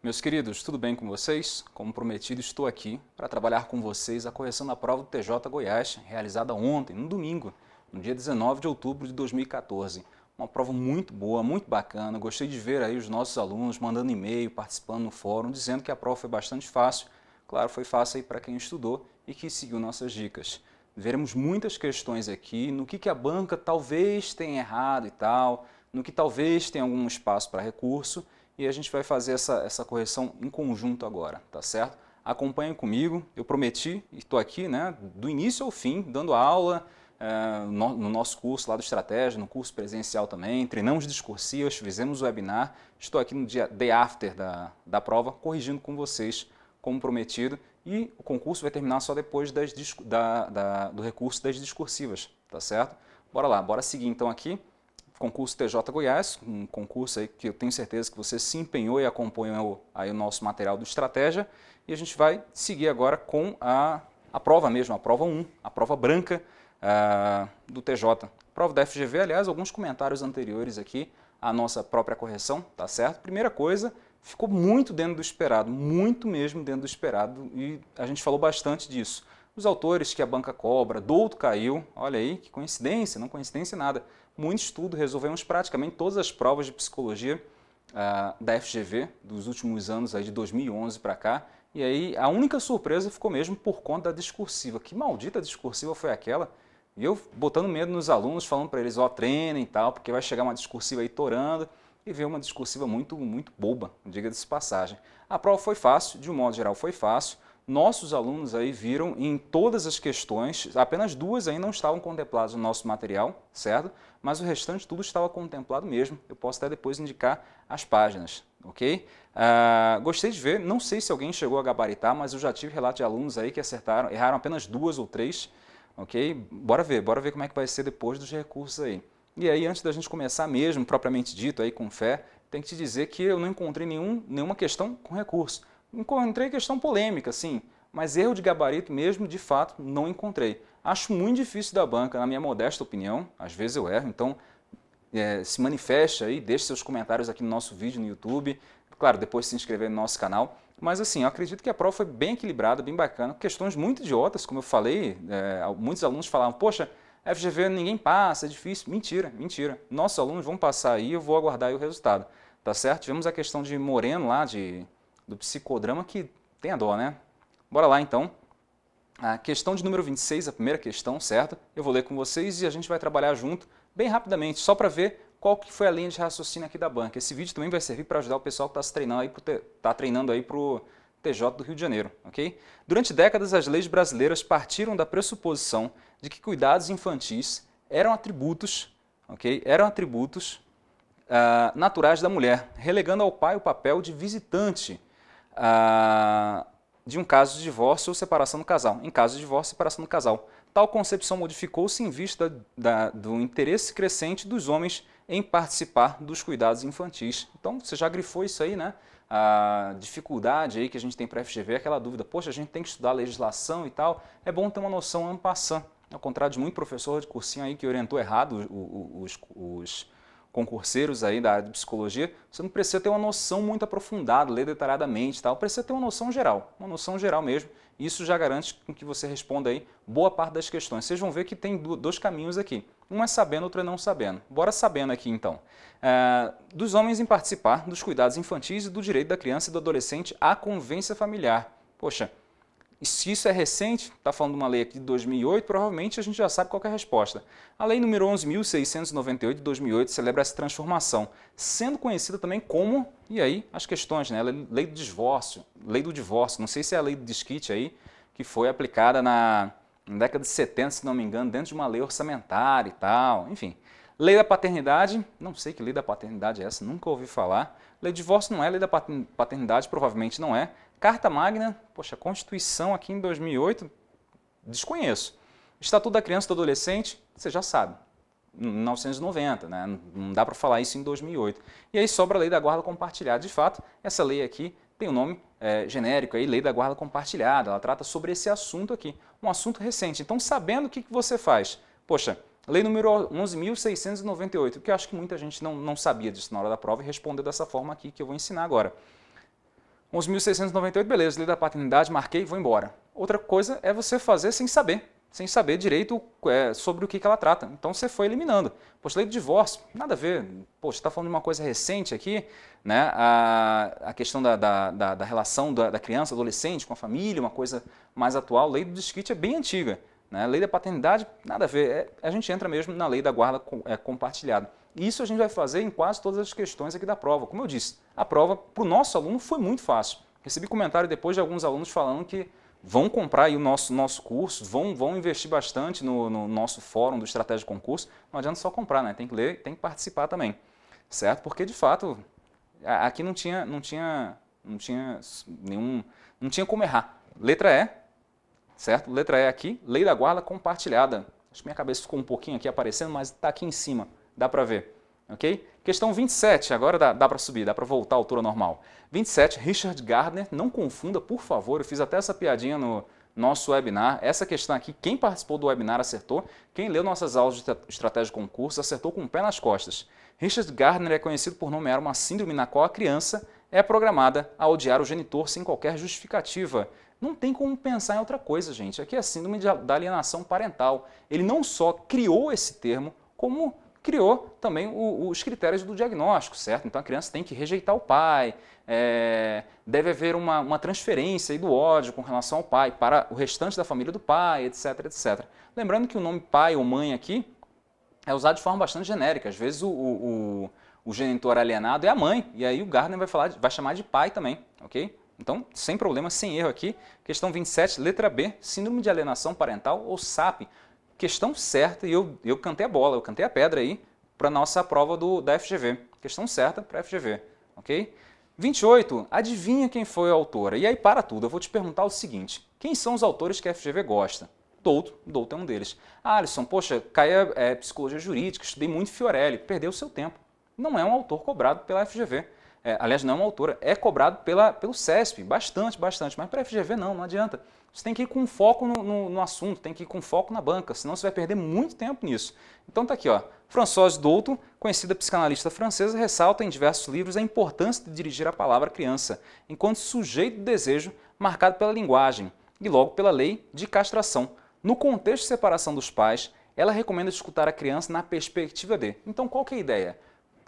Meus queridos, tudo bem com vocês? Como prometido, estou aqui para trabalhar com vocês a correção da prova do TJ Goiás, realizada ontem, no domingo, no dia 19 de outubro de 2014. Uma prova muito boa, muito bacana. Gostei de ver aí os nossos alunos mandando e-mail, participando no fórum, dizendo que a prova foi bastante fácil. Claro, foi fácil aí para quem estudou e que seguiu nossas dicas. Veremos muitas questões aqui, no que a banca talvez tenha errado e tal, no que talvez tenha algum espaço para recurso, e a gente vai fazer essa correção em conjunto agora, tá certo? Acompanhem comigo, eu prometi, e estou aqui, né, do início ao fim, dando aula no nosso curso lá do Estratégia, no curso presencial também, treinamos discursivas, fizemos webinar, estou aqui no dia day after da prova, corrigindo com vocês, como prometido, e o concurso vai terminar só depois do recurso das discursivas, tá certo? Bora lá, bora seguir então aqui. Concurso TJ Goiás, um concurso aí que eu tenho certeza que você se empenhou e acompanhou aí o nosso material do Estratégia, e a gente vai seguir agora com a prova mesmo, a prova 1, a prova branca do TJ. Prova da FGV, aliás, alguns comentários anteriores aqui à nossa própria correção, tá certo? Primeira coisa, ficou muito dentro do esperado, muito mesmo dentro do esperado, e a gente falou bastante disso. Os autores que a banca cobra, Douto caiu, olha aí, que coincidência, não coincidência nada. Muito estudo, resolvemos praticamente todas as provas de psicologia da FGV dos últimos anos, aí de 2011 para cá, e aí a única surpresa ficou mesmo por conta da discursiva. Que maldita discursiva foi aquela? E eu botando medo nos alunos, falando para eles, ó, treinem e tal, porque vai chegar uma discursiva aí torando, e veio uma discursiva muito boba, diga-se de passagem. A prova foi fácil, de um modo geral foi fácil. Nossos alunos aí viram em todas as questões, apenas duas aí não estavam contempladas no nosso material, certo? Mas o restante tudo estava contemplado mesmo. Eu posso até depois indicar as páginas, ok? Gostei de ver, não sei se alguém chegou a gabaritar, mas eu já tive relato de alunos aí que acertaram, erraram apenas duas ou três, ok? Bora ver como é que vai ser depois dos recursos aí. E aí, antes da gente começar mesmo, propriamente dito, aí com fé, tem que te dizer que eu não encontrei nenhuma questão com recurso. Encontrei questão polêmica, sim, mas erro de gabarito mesmo, de fato, não encontrei. Acho muito difícil da banca, na minha modesta opinião, às vezes eu erro, então se manifeste aí, deixe seus comentários aqui no nosso vídeo no YouTube, claro, depois se inscrever no nosso canal, mas assim, eu acredito que a prova foi bem equilibrada, bem bacana, questões muito idiotas, como eu falei, muitos alunos falavam, poxa, FGV ninguém passa, é difícil, mentira, mentira, nossos alunos vão passar aí, eu vou aguardar aí o resultado, tá certo? Tivemos a questão de Moreno lá, do psicodrama, que tem a dó, né? Bora lá, então. A questão de número 26, a primeira questão, certo? Eu vou ler com vocês e a gente vai trabalhar junto, bem rapidamente, só para ver qual que foi a linha de raciocínio aqui da banca. Esse vídeo também vai servir para ajudar o pessoal que está treinando aí para o TJ do Rio de Janeiro, ok? Durante décadas, as leis brasileiras partiram da pressuposição de que cuidados infantis eram atributos, ok? Eram atributos naturais da mulher, relegando ao pai o papel de visitante de um caso de divórcio ou separação do casal. Em caso de divórcio ou separação do casal. Tal concepção modificou-se em vista do interesse crescente dos homens em participar dos cuidados infantis. Então, você já grifou isso aí, né? A dificuldade aí que a gente tem para a FGV, aquela dúvida, poxa, a gente tem que estudar legislação e tal, é bom ter uma noção en passant. Ao contrário de muito professor de cursinho aí que orientou errado os concurseiros aí da área de psicologia, você não precisa ter uma noção muito aprofundada, ler detalhadamente, tal, precisa ter uma noção geral mesmo, e isso já garante que você responda aí boa parte das questões. Vocês vão ver que tem dois caminhos aqui, um é sabendo, outro é não sabendo. Bora sabendo aqui então. Dos homens em participar dos cuidados infantis e do direito da criança e do adolescente à convivência familiar. Poxa, e se isso é recente, está falando de uma lei aqui de 2008, provavelmente a gente já sabe qual é a resposta. A lei número 11.698 de 2008 celebra essa transformação, sendo conhecida também como, e aí as questões, né? Lei do divórcio, não sei se é a lei do desquite aí, que foi aplicada na década de 70, se não me engano, dentro de uma lei orçamentária e tal, enfim. Lei da paternidade, não sei que lei da paternidade é essa, nunca ouvi falar. Lei do divórcio não é, lei da paternidade provavelmente não é. Carta Magna, poxa, Constituição aqui em 2008, desconheço. Estatuto da Criança e do Adolescente, você já sabe, 1990, né? Não dá para falar isso em 2008. E aí sobra a Lei da Guarda Compartilhada. De fato, essa lei aqui tem o nome genérico, aí, Lei da Guarda Compartilhada, ela trata sobre esse assunto aqui, um assunto recente. Então, sabendo o que você faz? Poxa, Lei número 11.698, que eu acho que muita gente não sabia disso na hora da prova e respondeu dessa forma aqui que eu vou ensinar agora. 11.698, beleza, lei da paternidade, marquei, vou embora. Outra coisa é você fazer sem saber direito sobre o que ela trata. Então você foi eliminando. Poxa, lei do divórcio, nada a ver. Poxa, você está falando de uma coisa recente aqui, né? A questão da relação da criança, adolescente com a família, uma coisa mais atual. Lei do desquite é bem antiga. Né? Lei da paternidade, nada a ver. A gente entra mesmo na lei da guarda compartilhada. E isso a gente vai fazer em quase todas as questões aqui da prova. Como eu disse, a prova para o nosso aluno foi muito fácil. Recebi comentário depois de alguns alunos falando que vão comprar aí o nosso curso, vão investir bastante no nosso fórum do Estratégia de Concurso. Não adianta só comprar, né? Tem que ler, tem que participar também, certo? Porque de fato aqui não tinha como errar. Letra E, certo? Letra E aqui, lei da guarda compartilhada. Acho que minha cabeça ficou um pouquinho aqui aparecendo, mas está aqui em cima, dá para ver. Ok? Questão 27, agora dá para subir, dá para voltar à altura normal. 27, Richard Gardner, não confunda, por favor, eu fiz até essa piadinha no nosso webinar. Essa questão aqui, quem participou do webinar acertou, quem leu nossas aulas de estratégia de concurso acertou com o pé nas costas. Richard Gardner é conhecido por nomear uma síndrome na qual a criança é programada a odiar o genitor sem qualquer justificativa. Não tem como pensar em outra coisa, gente. Aqui é a síndrome da alienação parental. Ele não só criou esse termo, como criou também os critérios do diagnóstico, certo? Então a criança tem que rejeitar o pai, deve haver uma transferência aí do ódio com relação ao pai para o restante da família do pai, etc, etc. Lembrando que o nome pai ou mãe aqui é usado de forma bastante genérica. Às vezes o genitor alienado é a mãe, e aí o Gardner vai chamar de pai também, ok? Então, sem problema, sem erro aqui. Questão 27, letra B, síndrome de alienação parental ou SAP. Questão certa, e eu cantei a bola, eu cantei a pedra aí para a nossa prova da FGV. Questão certa para a FGV, ok? 28, adivinha quem foi a autora? E aí, para tudo, eu vou te perguntar o seguinte, quem são os autores que a FGV gosta? Douto é um deles. Ah, Alisson, poxa, Caia Psicologia Jurídica, estudei muito Fiorelli, perdeu o seu tempo. Não é um autor cobrado pela FGV. Aliás, não é uma autora, é cobrado pelo CESP, bastante, mas para a FGV não adianta. Você tem que ir com foco no assunto, tem que ir com foco na banca, senão você vai perder muito tempo nisso. Então tá aqui, ó. Françoise Douto, conhecida psicanalista francesa, ressalta em diversos livros a importância de dirigir a palavra à criança, enquanto sujeito do desejo marcado pela linguagem e logo pela lei de castração. No contexto de separação dos pais, ela recomenda escutar a criança na perspectiva de. Então qual que é a ideia?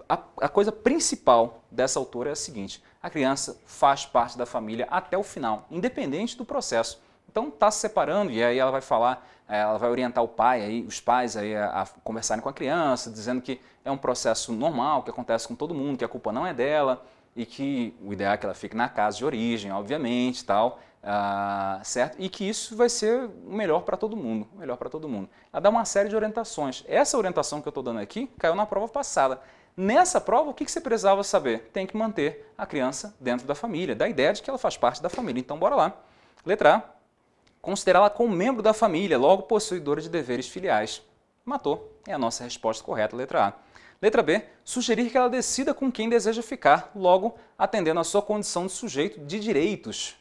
A coisa principal dessa autora é a seguinte, a criança faz parte da família até o final, independente do processo. Então está se separando e aí ela vai falar, ela vai orientar os pais aí a conversarem com a criança, dizendo que é um processo normal, que acontece com todo mundo, que a culpa não é dela e que o ideal é que ela fique na casa de origem, obviamente, tal, certo? E que isso vai ser o melhor para todo mundo, Ela dá uma série de orientações. Essa orientação que eu estou dando aqui caiu na prova passada. Nessa prova, o que você precisava saber? Tem que manter a criança dentro da família, da ideia de que ela faz parte da família. Então, bora lá. Letra A. Considerá-la como membro da família, logo possuidora de deveres filiais. Matou. É a nossa resposta correta, letra A. Letra B. Sugerir que ela decida com quem deseja ficar, logo atendendo à sua condição de sujeito de direitos.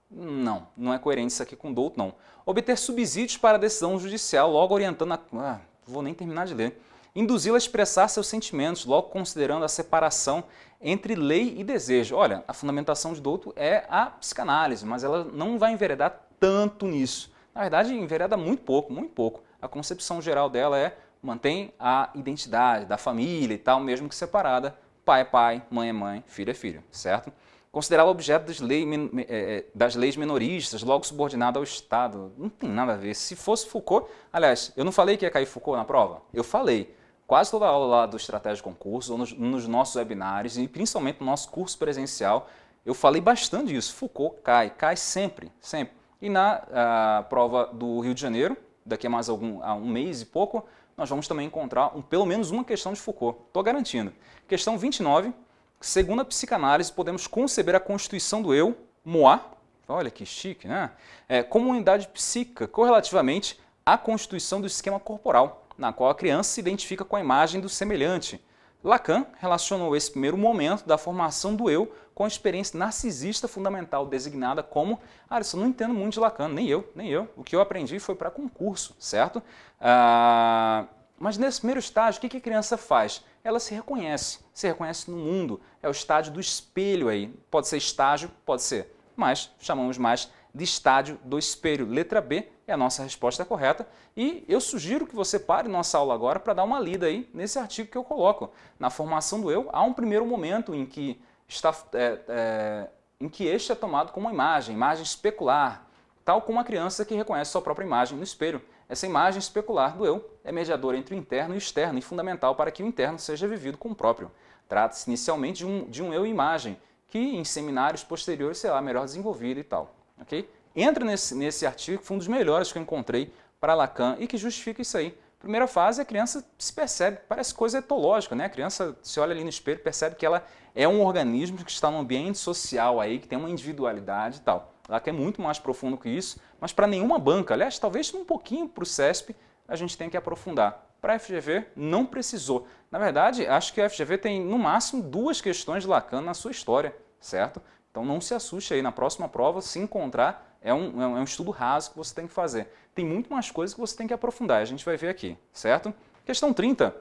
Não é coerente isso aqui com Douto, não. Obter subsídios para a decisão judicial, logo orientando a... vou nem terminar de ler. Induzi-la a expressar seus sentimentos, logo considerando a separação entre lei e desejo. Olha, a fundamentação de Douto é a psicanálise, mas ela não vai enveredar tanto nisso. Na verdade, envereda muito pouco. A concepção geral dela mantém a identidade da família e tal, mesmo que separada. Pai é pai, mãe é mãe, filho é filho, certo? Considerá-la objeto das leis menoristas, logo subordinada ao Estado. Não tem nada a ver. Se fosse Foucault... Aliás, eu não falei que ia cair Foucault na prova? Eu falei. Quase toda a aula lá do Estratégia de Concurso, ou nos nossos webinários, e principalmente no nosso curso presencial, eu falei bastante disso. Foucault cai sempre. E na prova do Rio de Janeiro, daqui a mais um mês e pouco, nós vamos também encontrar pelo menos uma questão de Foucault. Estou garantindo. Questão 29. Segundo a psicanálise, podemos conceber a constituição do eu, moi, olha que chique, né? Como unidade psíquica correlativamente à constituição do esquema corporal, na qual a criança se identifica com a imagem do semelhante. Lacan relacionou esse primeiro momento da formação do eu com a experiência narcisista fundamental designada como... isso eu não entendo muito de Lacan, nem eu. O que eu aprendi foi para concurso, certo? Mas nesse primeiro estágio, o que a criança faz? ela se reconhece no mundo. É o estádio do espelho aí. Pode ser estágio, pode ser, mas chamamos mais de estádio do espelho. Letra B é a nossa resposta correta e eu sugiro que você pare nossa aula agora para dar uma lida aí nesse artigo que eu coloco. Na formação do eu, há um primeiro momento em que este é tomado como uma imagem especular, tal como a criança que reconhece sua própria imagem no espelho. Essa imagem especular do eu é mediadora entre o interno e o externo e fundamental para que o interno seja vivido como próprio. Trata-se inicialmente de um eu imagem, que em seminários posteriores será melhor desenvolvido e tal. Okay? Entra nesse artigo, que foi um dos melhores que eu encontrei para Lacan e que justifica isso aí. Primeira fase, a criança se percebe, parece coisa etológica, né? A criança se olha ali no espelho, percebe que ela é um organismo que está num ambiente social aí, que tem uma individualidade e tal. Lacan é muito mais profundo que isso, mas para nenhuma banca, aliás, talvez um pouquinho para o CESP, a gente tem que aprofundar. Para a FGV, não precisou. Na verdade, acho que a FGV tem, no máximo, 2 questões de Lacan na sua história, certo? Então não se assuste aí, na próxima prova, se encontrar, é um estudo raso que você tem que fazer. Tem muito mais coisas que você tem que aprofundar, a gente vai ver aqui, certo? Questão 30.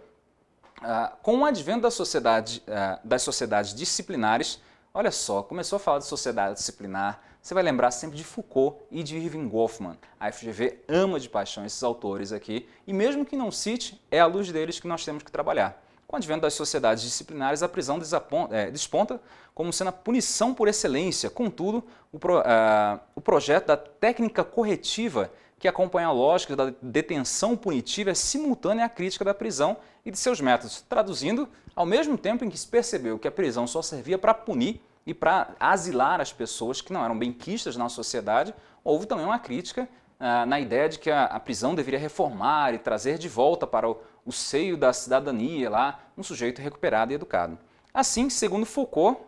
Com o advento das sociedades disciplinares, olha só, começou a falar de sociedade disciplinar, você vai lembrar sempre de Foucault e de Erving Goffman. A FGV ama de paixão esses autores aqui, e mesmo que não cite, é à luz deles que nós temos que trabalhar. Com o advento das sociedades disciplinares, a prisão desponta como sendo a punição por excelência. Contudo, o projeto da técnica corretiva que acompanha a lógica da detenção punitiva é simultânea à crítica da prisão e de seus métodos. Traduzindo, ao mesmo tempo em que se percebeu que a prisão só servia para punir e para asilar as pessoas que não eram benquistas na sociedade, houve também uma crítica na ideia de que a prisão deveria reformar e trazer de volta para o seio da cidadania lá um sujeito recuperado e educado. Assim, segundo Foucault,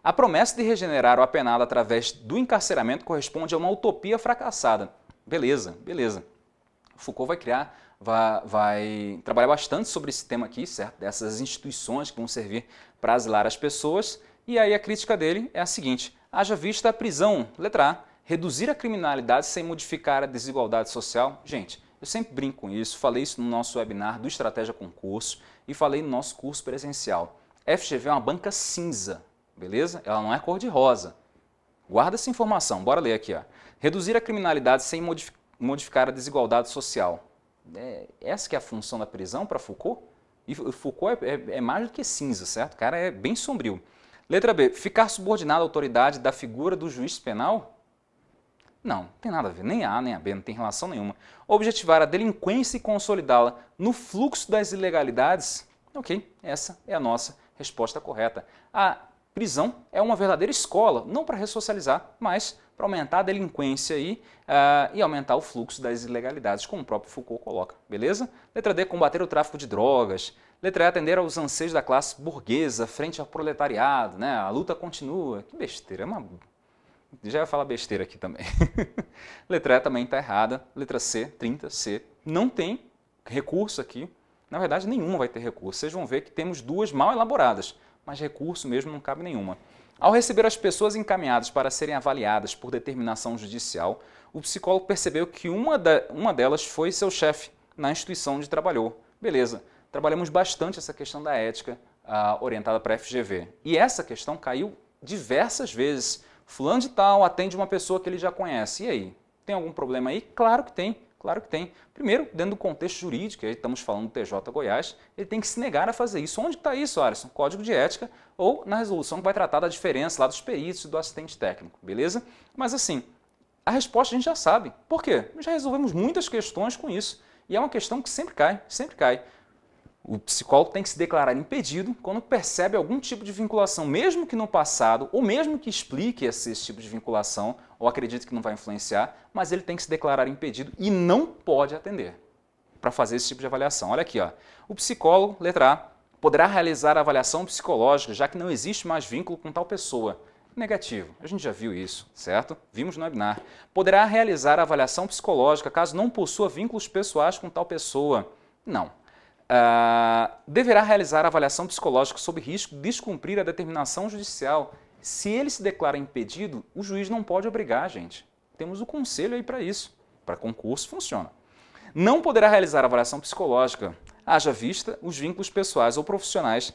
a promessa de regenerar o apenado através do encarceramento corresponde a uma utopia fracassada. Beleza, beleza. Foucault vai trabalhar bastante sobre esse tema aqui, certo? Dessas instituições que vão servir para asilar as pessoas. E aí a crítica dele é a seguinte: haja vista a prisão, letra A, reduzir a criminalidade sem modificar a desigualdade social. Gente, eu sempre brinco com isso, falei isso no nosso webinar do Estratégia Concurso e falei no nosso curso presencial. FGV é uma banca cinza, beleza? Ela não é cor-de-rosa. Guarda essa informação, bora ler aqui. Ó. Reduzir a criminalidade sem modificar a desigualdade social. Essa que é a função da prisão para Foucault? E Foucault é mais do que cinza, certo? O cara é bem sombrio. Letra B, ficar subordinado à autoridade da figura do juiz penal? Não tem nada a ver, nem a A nem a B, não tem relação nenhuma. Objetivar a delinquência e consolidá-la no fluxo das ilegalidades? Ok, essa é a nossa resposta correta. A prisão é uma verdadeira escola, não para ressocializar, mas para aumentar a delinquência aí, e aumentar o fluxo das ilegalidades, como o próprio Foucault coloca, beleza? Letra D, combater o tráfico de drogas. Letra E, atender aos anseios da classe burguesa frente ao proletariado, né? A luta continua. Que besteira, já ia falar besteira aqui também. Letra E também está errada. Letra C, 30C, não tem recurso aqui. Na verdade, nenhuma vai ter recurso. Vocês vão ver que temos 2 mal elaboradas, mas recurso mesmo não cabe nenhuma. Ao receber as pessoas encaminhadas para serem avaliadas por determinação judicial, o psicólogo percebeu que uma delas foi seu chefe na instituição onde trabalhou. Beleza, trabalhamos bastante essa questão da ética orientada para a FGV. E essa questão caiu diversas vezes. Fulano de tal atende uma pessoa que ele já conhece. E aí, tem algum problema aí? Claro que tem. Claro que tem. Primeiro, dentro do contexto jurídico, aí estamos falando do TJ Goiás, ele tem que se negar a fazer isso. Onde está isso, Alisson? Código de ética ou na resolução que vai tratar da diferença lá dos peritos e do assistente técnico, beleza? Mas assim, a resposta a gente já sabe. Por quê? Já resolvemos muitas questões com isso. E é uma questão que sempre cai, sempre cai. O psicólogo tem que se declarar impedido quando percebe algum tipo de vinculação, mesmo que no passado, ou mesmo que explique esse tipo de vinculação, ou acredite que não vai influenciar, mas ele tem que se declarar impedido e não pode atender para fazer esse tipo de avaliação. Olha aqui, ó. O psicólogo, letra A, poderá realizar a avaliação psicológica, já que não existe mais vínculo com tal pessoa. Negativo, a gente já viu isso, certo? Vimos no webinar. Poderá realizar a avaliação psicológica caso não possua vínculos pessoais com tal pessoa. Não. Deverá realizar a avaliação psicológica sob risco de descumprir a determinação judicial. Se ele se declara impedido, o juiz não pode obrigar, gente. Temos o conselho aí para isso. Para concurso funciona. Não poderá realizar a avaliação psicológica. haja vista os vínculos pessoais ou profissionais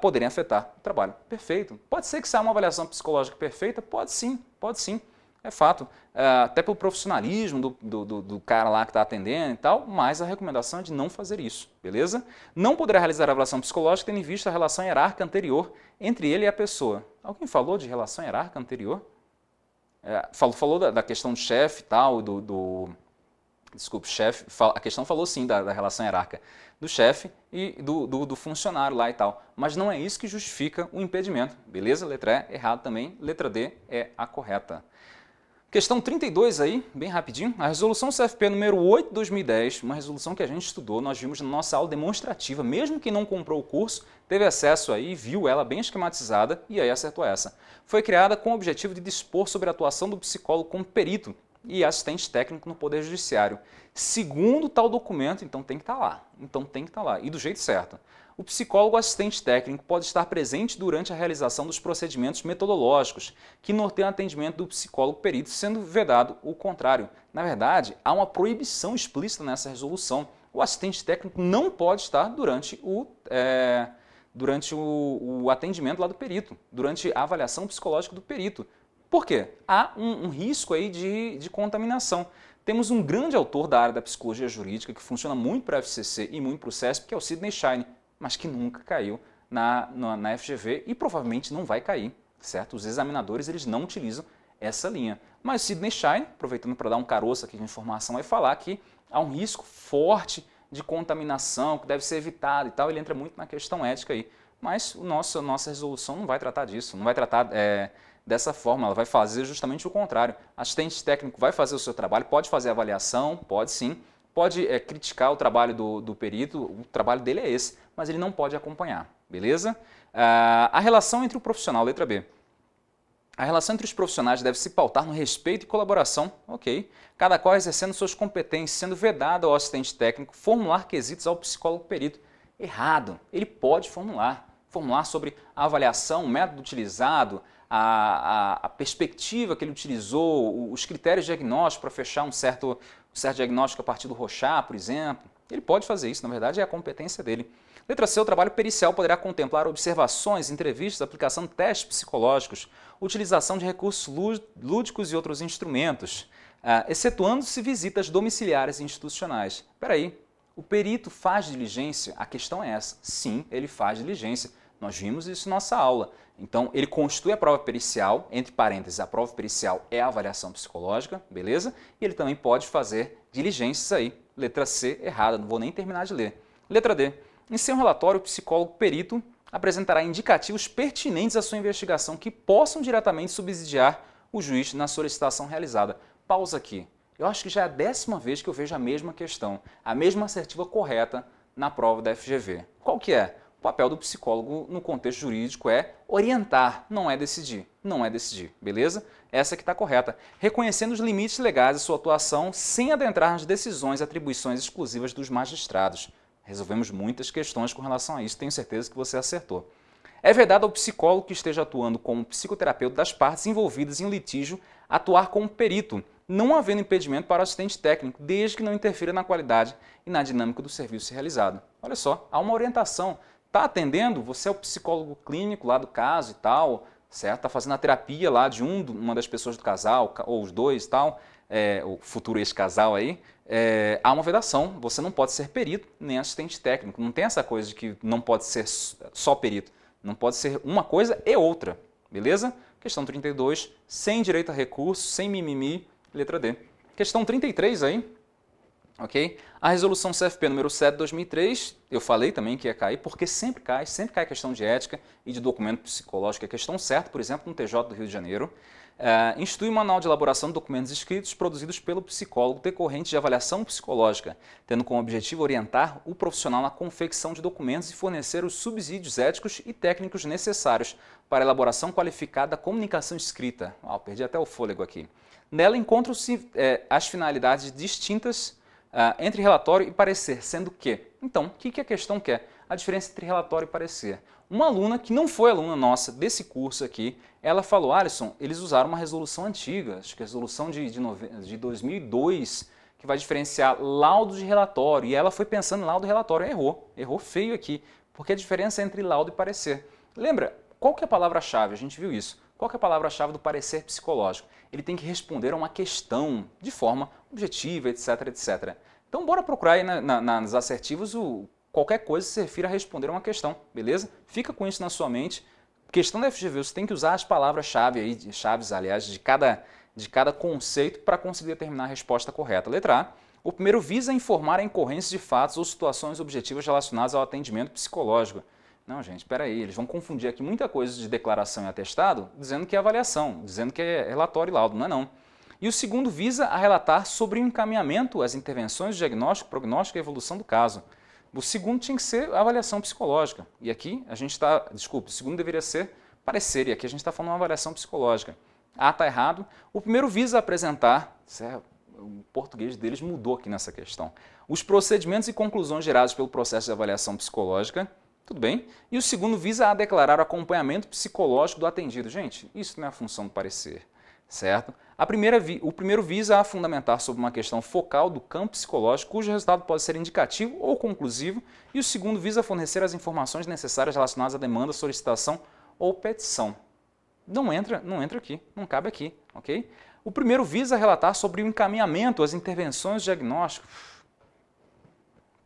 poderem afetar o trabalho. Perfeito. Pode ser que saia uma avaliação psicológica perfeita? Pode sim, pode sim. É fato. Até pelo profissionalismo do cara lá que está atendendo e tal, mas a recomendação é de não fazer isso, beleza? Não poderá realizar a avaliação psicológica tendo em vista a relação hierárquica anterior entre ele e a pessoa. Alguém falou de relação hierárquica anterior? Falou da questão do chefe e tal, desculpe, chefe, a questão falou sim da relação hierárquica do chefe e do funcionário lá e tal, mas não é isso que justifica o impedimento, beleza? Letra E, errado também, letra D é a correta. Questão 32 aí, bem rapidinho, a resolução CFP número 8 de 2010, uma resolução que a gente estudou, nós vimos na nossa aula demonstrativa, mesmo quem não comprou o curso, teve acesso aí, viu ela bem esquematizada e aí acertou essa. Foi criada com o objetivo de dispor sobre a atuação do psicólogo como perito e assistente técnico no Poder Judiciário. Segundo tal documento, então tem que estar lá, e do jeito certo. O psicólogo assistente técnico pode estar presente durante a realização dos procedimentos metodológicos que norteiam o atendimento do psicólogo perito, sendo vedado o contrário. Na verdade, há uma proibição explícita nessa resolução. O assistente técnico não pode estar durante o atendimento lá do perito, durante a avaliação psicológica do perito. Por quê? Há um risco aí de contaminação. Temos um grande autor da área da psicologia jurídica que funciona muito para a FCC e muito para o CESP, que é o Sidney Shine, mas que nunca caiu na FGV e provavelmente não vai cair, certo? Os examinadores eles não utilizam essa linha. Mas o Sidney Shine, aproveitando para dar um caroço aqui de informação, vai falar que há um risco forte de contaminação que deve ser evitado e tal, ele entra muito na questão ética aí. Mas nossa resolução não vai tratar disso, não vai tratar dessa forma, ela vai fazer justamente o contrário. Assistente técnico vai fazer o seu trabalho, pode fazer avaliação, pode sim, pode criticar o trabalho do perito, o trabalho dele é esse, mas ele não pode acompanhar, beleza? A relação entre o profissional, letra B. A relação entre os profissionais deve se pautar no respeito e colaboração, ok? Cada qual exercendo suas competências, sendo vedado ao assistente técnico formular quesitos ao psicólogo perito. Errado, ele pode formular sobre a avaliação, o método utilizado, a perspectiva que ele utilizou, os critérios diagnósticos para fechar um certo diagnóstico a partir do Rorschach, por exemplo. Ele pode fazer isso, na verdade é a competência dele. Letra C, o trabalho pericial poderá contemplar observações, entrevistas, aplicação de testes psicológicos, utilização de recursos lúdicos e outros instrumentos, excetuando-se visitas domiciliares e institucionais. Espera aí, o perito faz diligência? A questão é essa. Sim, ele faz diligência. Nós vimos isso na nossa aula. Então, ele constitui a prova pericial, entre parênteses, a prova pericial é a avaliação psicológica, beleza? E ele também pode fazer diligências aí. Letra C, errada, não vou nem terminar de ler. Letra D. Em seu relatório, o psicólogo perito apresentará indicativos pertinentes à sua investigação que possam diretamente subsidiar o juiz na solicitação realizada. Pausa aqui. Eu acho que já é a 10ª vez que eu vejo a mesma questão, a mesma assertiva correta na prova da FGV. Qual que é? O papel do psicólogo no contexto jurídico é orientar, não é decidir, beleza? Essa que está correta. Reconhecendo os limites legais de sua atuação sem adentrar nas decisões e atribuições exclusivas dos magistrados. Resolvemos muitas questões com relação a isso, tenho certeza que você acertou. É vedado ao psicólogo que esteja atuando como psicoterapeuta das partes envolvidas em litígio atuar como perito, não havendo impedimento para o assistente técnico, desde que não interfira na qualidade e na dinâmica do serviço realizado. Olha só, há uma orientação. Está atendendo? Você é o psicólogo clínico lá do caso e tal, certo? Está fazendo a terapia lá de uma das pessoas do casal, ou os dois e tal, o futuro ex-casal aí, há uma vedação. Você não pode ser perito nem assistente técnico. Não tem essa coisa de que não pode ser só perito. Não pode ser uma coisa e outra, beleza? Questão 32, sem direito a recurso, sem mimimi, letra D. Questão 33 aí. Ok? A resolução CFP número 7 de 2003, eu falei também que ia cair, porque sempre cai a questão de ética e de documento psicológico, é questão certa, por exemplo, no TJ do Rio de Janeiro, institui um manual de elaboração de documentos escritos produzidos pelo psicólogo decorrente de avaliação psicológica, tendo como objetivo orientar o profissional na confecção de documentos e fornecer os subsídios éticos e técnicos necessários para a elaboração qualificada da comunicação escrita. Perdi até o fôlego aqui. Nela encontram-se as finalidades distintas entre relatório e parecer, sendo que... Então, o que a questão quer? A diferença entre relatório e parecer. Uma aluna que não foi aluna nossa desse curso aqui, ela falou, Alisson, eles usaram uma resolução antiga, acho que a resolução de 2002, que vai diferenciar laudo de relatório. E ela foi pensando em laudo e relatório. Errou feio aqui, porque a diferença é entre laudo e parecer. Lembra, qual que é a palavra-chave? A gente viu isso. Qual que é a palavra-chave do parecer psicológico? Ele tem que responder a uma questão de forma objetiva, etc, etc. Então, bora procurar aí nas assertivos qualquer coisa que se refira a responder a uma questão, beleza? Fica com isso na sua mente. Questão da FGV, você tem que usar as palavras-chave aí, chaves, aliás, de cada conceito para conseguir determinar a resposta correta. Letra A. O primeiro visa informar a incorrência de fatos ou situações objetivas relacionadas ao atendimento psicológico. Não, gente, espera aí, eles vão confundir aqui muita coisa de declaração e atestado, dizendo que é avaliação, dizendo que é relatório e laudo, não é não. E o segundo visa a relatar sobre o encaminhamento às intervenções de diagnóstico, prognóstico e evolução do caso. O segundo tinha que ser avaliação psicológica. E aqui a gente está, desculpe, o segundo deveria ser parecer, e aqui a gente está falando uma avaliação psicológica. A está errado. O primeiro visa apresentar, o português deles mudou aqui nessa questão, os procedimentos e conclusões gerados pelo processo de avaliação psicológica. Tudo bem? E o segundo visa a declarar o acompanhamento psicológico do atendido. Gente, isso não é a função do parecer, certo? O primeiro visa a fundamentar sobre uma questão focal do campo psicológico, cujo resultado pode ser indicativo ou conclusivo, e o segundo visa a fornecer as informações necessárias relacionadas à demanda, solicitação ou petição. Não entra aqui, não cabe aqui, ok? O primeiro visa a relatar sobre o encaminhamento às intervenções de diagnóstico.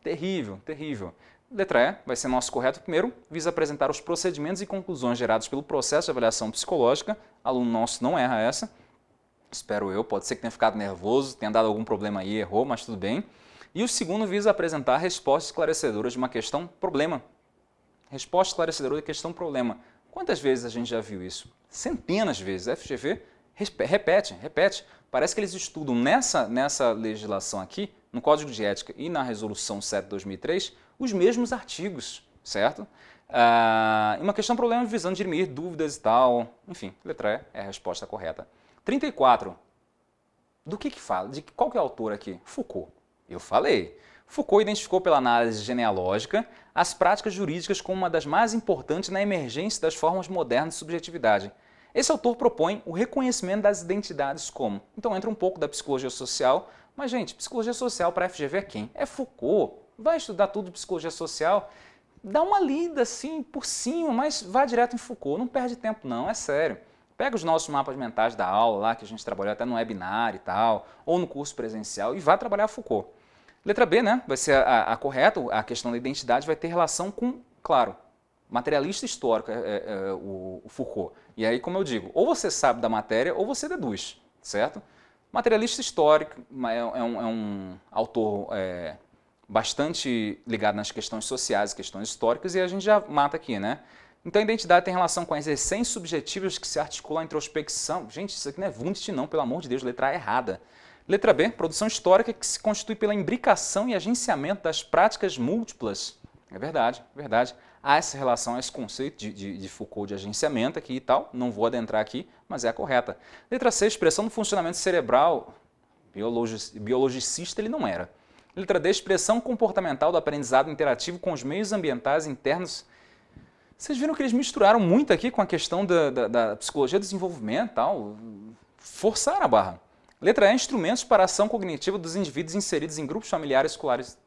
Terrível, terrível. Letra E, vai ser nosso correto primeiro, visa apresentar os procedimentos e conclusões gerados pelo processo de avaliação psicológica. Aluno nosso não erra essa, espero eu, pode ser que tenha ficado nervoso, tenha dado algum problema aí, errou, mas tudo bem. E o segundo visa apresentar respostas esclarecedoras de uma questão problema. Resposta esclarecedora de questão problema. Quantas vezes a gente já viu isso? Centenas de vezes. FGV repete. Parece que eles estudam nessa legislação aqui, no Código de Ética e na Resolução 7 de 2003, os mesmos artigos, certo? Uma questão problema visando dirimir dúvidas e tal. Enfim, letra E é a resposta correta. 34. Do que fala? Qual que é o autor aqui? Foucault. Eu falei. Foucault identificou pela análise genealógica as práticas jurídicas como uma das mais importantes na emergência das formas modernas de subjetividade. Esse autor propõe o reconhecimento das identidades como. Então entra um pouco da psicologia social, mas gente, psicologia social para a FGV é quem? É Foucault. Vai estudar tudo de psicologia social, dá uma lida assim por cima, mas vá direto em Foucault, não perde tempo não, é sério. Pega os nossos mapas mentais da aula lá, que a gente trabalhou até no webinar e tal, ou no curso presencial, e vá trabalhar Foucault. Letra B, né? Vai ser a correta, a questão da identidade vai ter relação com, claro, materialista histórico, o Foucault. E aí, como eu digo, ou você sabe da matéria ou você deduz, certo? Materialista histórico é um autor bastante ligado nas questões sociais, questões históricas, e a gente já mata aqui, né? Então a identidade tem relação com as essências subjetivas que se articulam à introspecção. Gente, isso aqui não é Wundt não, pelo amor de Deus, letra A errada. Letra B, produção histórica que se constitui pela imbricação e agenciamento das práticas múltiplas. É verdade, é verdade. Há essa relação, esse conceito de Foucault de agenciamento aqui e tal, não vou adentrar aqui, mas é a correta. Letra C, expressão do funcionamento cerebral, biologicista ele não era. Letra D, expressão comportamental do aprendizado interativo com os meios ambientais internos. Vocês viram que eles misturaram muito aqui com a questão da psicologia do desenvolvimento e tal, forçaram a barra. Letra E, instrumentos para a ação cognitiva dos indivíduos inseridos em grupos familiares escolares.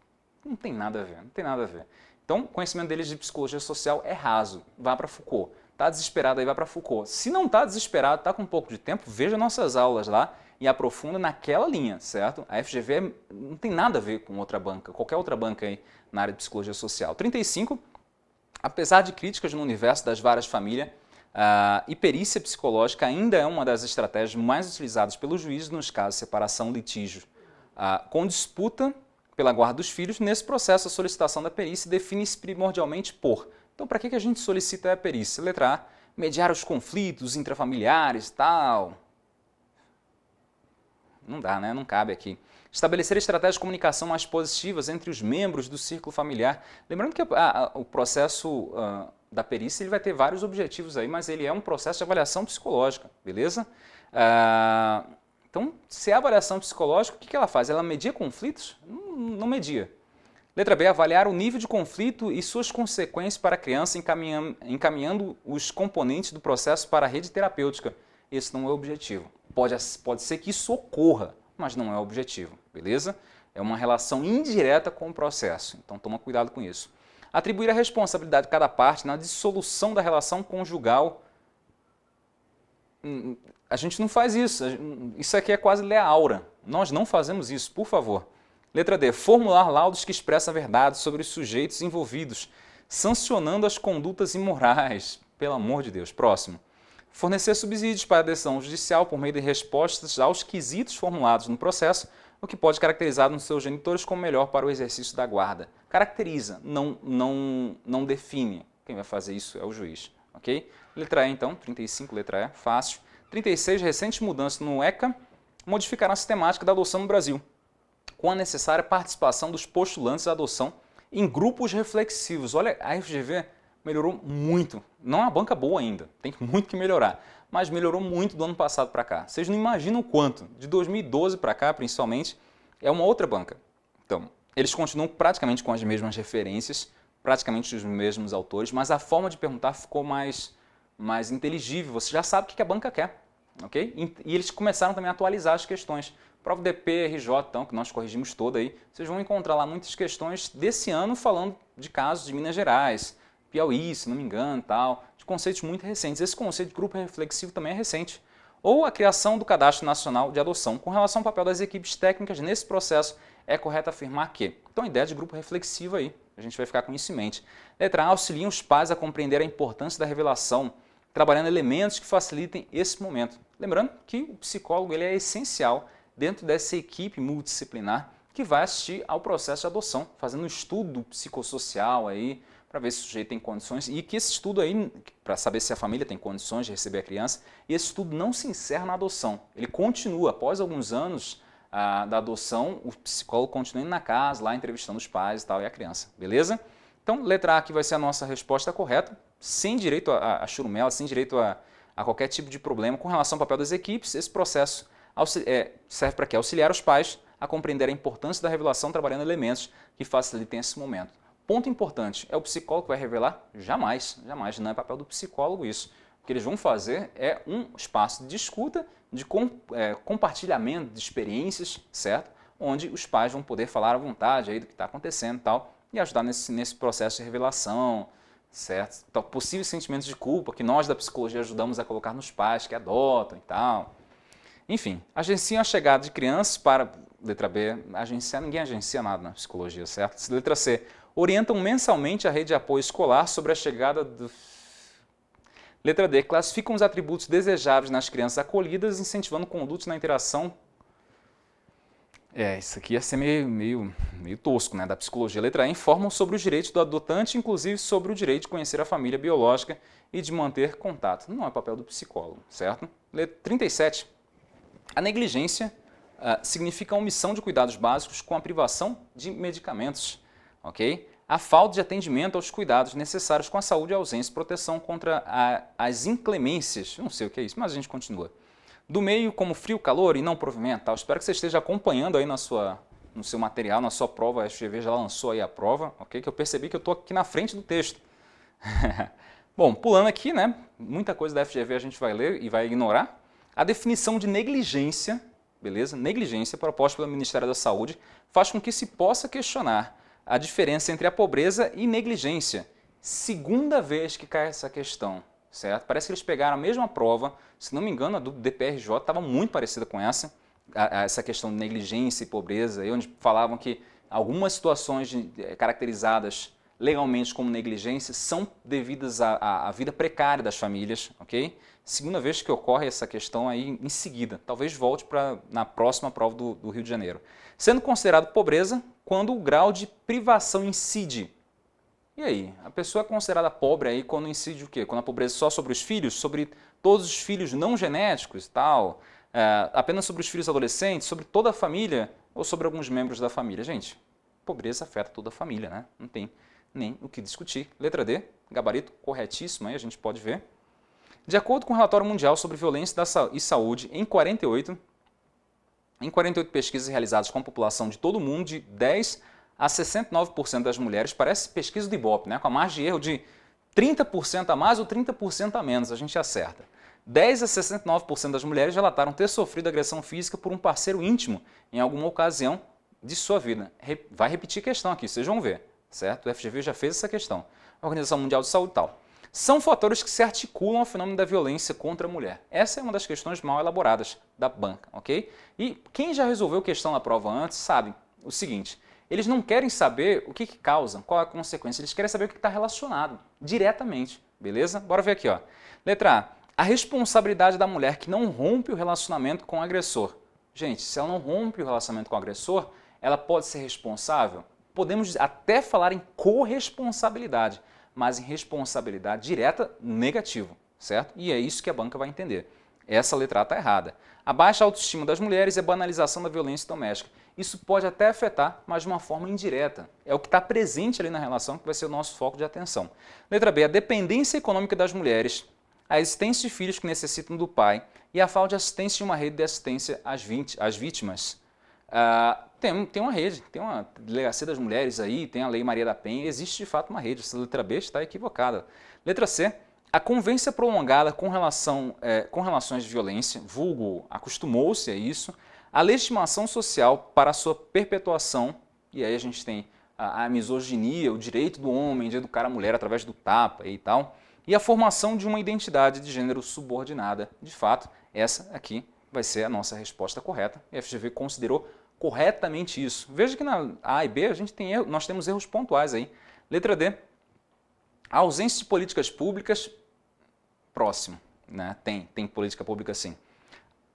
Não tem nada a ver, não tem nada a ver. Então, o conhecimento deles de psicologia social é raso, vá para Foucault. Está desesperado aí, vai para Foucault. Se não está desesperado, está com um pouco de tempo, veja nossas aulas lá e aprofunda naquela linha, certo? A FGV não tem nada a ver com outra banca, qualquer outra banca aí na área de psicologia social. 35, apesar de críticas no universo das várias famílias, a perícia psicológica ainda é uma das estratégias mais utilizadas pelos juízes nos casos de separação, litígio, com disputa pela guarda dos filhos. Nesse processo, a solicitação da perícia define-se primordialmente por. Então, para que a gente solicita a perícia? Letra A, mediar os conflitos intrafamiliares, tal. Não dá, né? Não cabe aqui. Estabelecer estratégias de comunicação mais positivas entre os membros do círculo familiar. Lembrando que o processo da perícia ele vai ter vários objetivos aí, mas ele é um processo de avaliação psicológica, beleza? Então, se é avaliação psicológica, o que ela faz? Ela media conflitos? Não media. Letra B, avaliar o nível de conflito e suas consequências para a criança, encaminhando os componentes do processo para a rede terapêutica. Esse não é o objetivo. Pode ser que isso ocorra, mas não é o objetivo. beleza? É uma relação indireta com o processo, então toma cuidado com isso. Atribuir a responsabilidade de cada parte na dissolução da relação conjugal. A gente não faz isso, isso aqui é quase ler a aura. Nós não fazemos isso, por favor. Letra D. Formular laudos que expressam a verdade sobre os sujeitos envolvidos, sancionando as condutas imorais. Pelo amor de Deus. Próximo. Fornecer subsídios para a decisão judicial por meio de respostas aos quesitos formulados no processo, o que pode caracterizar nos seus genitores como melhor para o exercício da guarda. Caracteriza, não define. Quem vai fazer isso é o juiz. Ok? Letra E, então. 35, letra E. Fácil. 36. Recentes mudanças no ECA modificarão a sistemática da adoção no Brasil, com a necessária participação dos postulantes à adoção em grupos reflexivos. Olha, a FGV melhorou muito. Não é uma banca boa ainda, tem muito que melhorar, mas melhorou muito do ano passado para cá. Vocês não imaginam o quanto. De 2012 para cá, principalmente, é uma outra banca. Então, eles continuam praticamente com as mesmas referências, praticamente os mesmos autores, mas a forma de perguntar ficou mais inteligível. Você já sabe o que a banca quer, ok? E eles começaram também a atualizar as questões. Prova DP, RJ, então, que nós corrigimos toda aí, vocês vão encontrar lá muitas questões desse ano falando de casos de Minas Gerais, Piauí, se não me engano, tal, de conceitos muito recentes. Esse conceito de grupo reflexivo também é recente. Ou a criação do Cadastro Nacional de Adoção. Com relação ao papel das equipes técnicas nesse processo, é correto afirmar que. Então, a ideia de grupo reflexivo aí, a gente vai ficar com isso em mente. Letra A, auxiliam os pais a compreender a importância da revelação, trabalhando elementos que facilitem esse momento. Lembrando que o psicólogo ele é essencial dentro dessa equipe multidisciplinar que vai assistir ao processo de adoção, fazendo um estudo psicossocial aí, para ver se o sujeito tem condições, e que esse estudo aí, para saber se a família tem condições de receber a criança, e esse estudo não se encerra na adoção, ele continua, após alguns anos da adoção, o psicólogo continua indo na casa, lá entrevistando os pais e tal, e a criança, beleza? Então, letra A aqui vai ser a nossa resposta correta, sem direito a churumela, sem direito a qualquer tipo de problema. Com relação ao papel das equipes, esse processo serve para quê? Auxiliar os pais a compreender a importância da revelação trabalhando elementos que facilitem esse momento. Ponto importante, é o psicólogo que vai revelar? Jamais, jamais, não é papel do psicólogo isso. O que eles vão fazer é um espaço de escuta, de compartilhamento de experiências, certo? Onde os pais vão poder falar à vontade aí do que está acontecendo e tal, e ajudar nesse processo de revelação, certo? Então, possíveis sentimentos de culpa que nós da psicologia ajudamos a colocar nos pais que adotam e tal. Enfim, agenciam a chegada de crianças para, letra B, ninguém agencia nada na psicologia, certo? Letra C, orientam mensalmente a rede de apoio escolar sobre a chegada do... Letra D, classificam os atributos desejáveis nas crianças acolhidas, incentivando condutas na interação. Isso aqui ia ser meio tosco, né, da psicologia. Letra E, informam sobre os direitos do adotante, inclusive sobre o direito de conhecer a família biológica e de manter contato. Não é papel do psicólogo, certo? Letra 37. A negligência significa a omissão de cuidados básicos com a privação de medicamentos, ok? A falta de atendimento aos cuidados necessários com a saúde e a ausência de proteção contra as inclemências. Eu não sei o que é isso, mas a gente continua. Do meio como frio, calor e não provimento, tal. Espero que você esteja acompanhando aí no seu material, na sua prova. A FGV já lançou aí a prova, ok? Que eu percebi que eu estou aqui na frente do texto. Bom, pulando aqui, né? Muita coisa da FGV a gente vai ler e vai ignorar. A definição de negligência, beleza? Negligência proposta pelo Ministério da Saúde faz com que se possa questionar a diferença entre a pobreza e negligência. Segunda vez que cai essa questão, certo? Parece que eles pegaram a mesma prova, se não me engano, a do DPRJ estava muito parecida com essa questão de negligência e pobreza, onde falavam que algumas situações caracterizadas legalmente como negligência são devidas à vida precária das famílias, ok? Segunda vez que ocorre essa questão aí em seguida, talvez volte na próxima prova do Rio de Janeiro. Sendo considerado pobreza quando o grau de privação incide. E aí, a pessoa é considerada pobre aí quando incide o quê? Quando a pobreza é só sobre os filhos, sobre todos os filhos não genéticos e tal, apenas sobre os filhos adolescentes, sobre toda a família ou sobre alguns membros da família. Gente, pobreza afeta toda a família, né? Não tem nem o que discutir. Letra D, gabarito corretíssimo aí, a gente pode ver. De acordo com o relatório mundial sobre violência e saúde, em 48 pesquisas realizadas com a população de todo o mundo, de 10 a 69% das mulheres, parece pesquisa do Ibope, né? Com a margem de erro de 30% a mais ou 30% a menos, a gente acerta. 10 a 69% das mulheres relataram ter sofrido agressão física por um parceiro íntimo em alguma ocasião de sua vida. Vai repetir a questão aqui, vocês vão ver, certo? O FGV já fez essa questão. Organização Mundial de Saúde e tal. São fatores que se articulam ao fenômeno da violência contra a mulher. Essa é uma das questões mal elaboradas da banca, ok? E quem já resolveu questão na prova antes sabe o seguinte, eles não querem saber o que causa, qual é a consequência, eles querem saber o que está relacionado diretamente, beleza? Bora ver aqui, ó. Letra A responsabilidade da mulher que não rompe o relacionamento com o agressor. Gente, se ela não rompe o relacionamento com o agressor, ela pode ser responsável? Podemos até falar em corresponsabilidade, mas em responsabilidade direta, negativo, certo? E é isso que a banca vai entender. Essa letra A está errada. A baixa autoestima das mulheres é banalização da violência doméstica. Isso pode até afetar, mas de uma forma indireta. É o que está presente ali na relação que vai ser o nosso foco de atenção. Letra B, a dependência econômica das mulheres, a existência de filhos que necessitam do pai e a falta de assistência de uma rede de assistência às vítimas. Tem uma rede, tem uma delegacia das mulheres aí, tem a Lei Maria da Penha, existe de fato uma rede. Essa letra B está equivocada. Letra C, a convivência prolongada com relações de violência, vulgo acostumou-se a isso, a legitimação social para a sua perpetuação, e aí a gente tem a misoginia, o direito do homem de educar a mulher através do tapa e tal, e a formação de uma identidade de gênero subordinada. De fato, essa aqui vai ser a nossa resposta correta. E a FGV considerou corretamente isso. Veja que na A e B nós temos erros pontuais aí. Letra D, a ausência de políticas públicas, próximo, né? Tem política pública sim.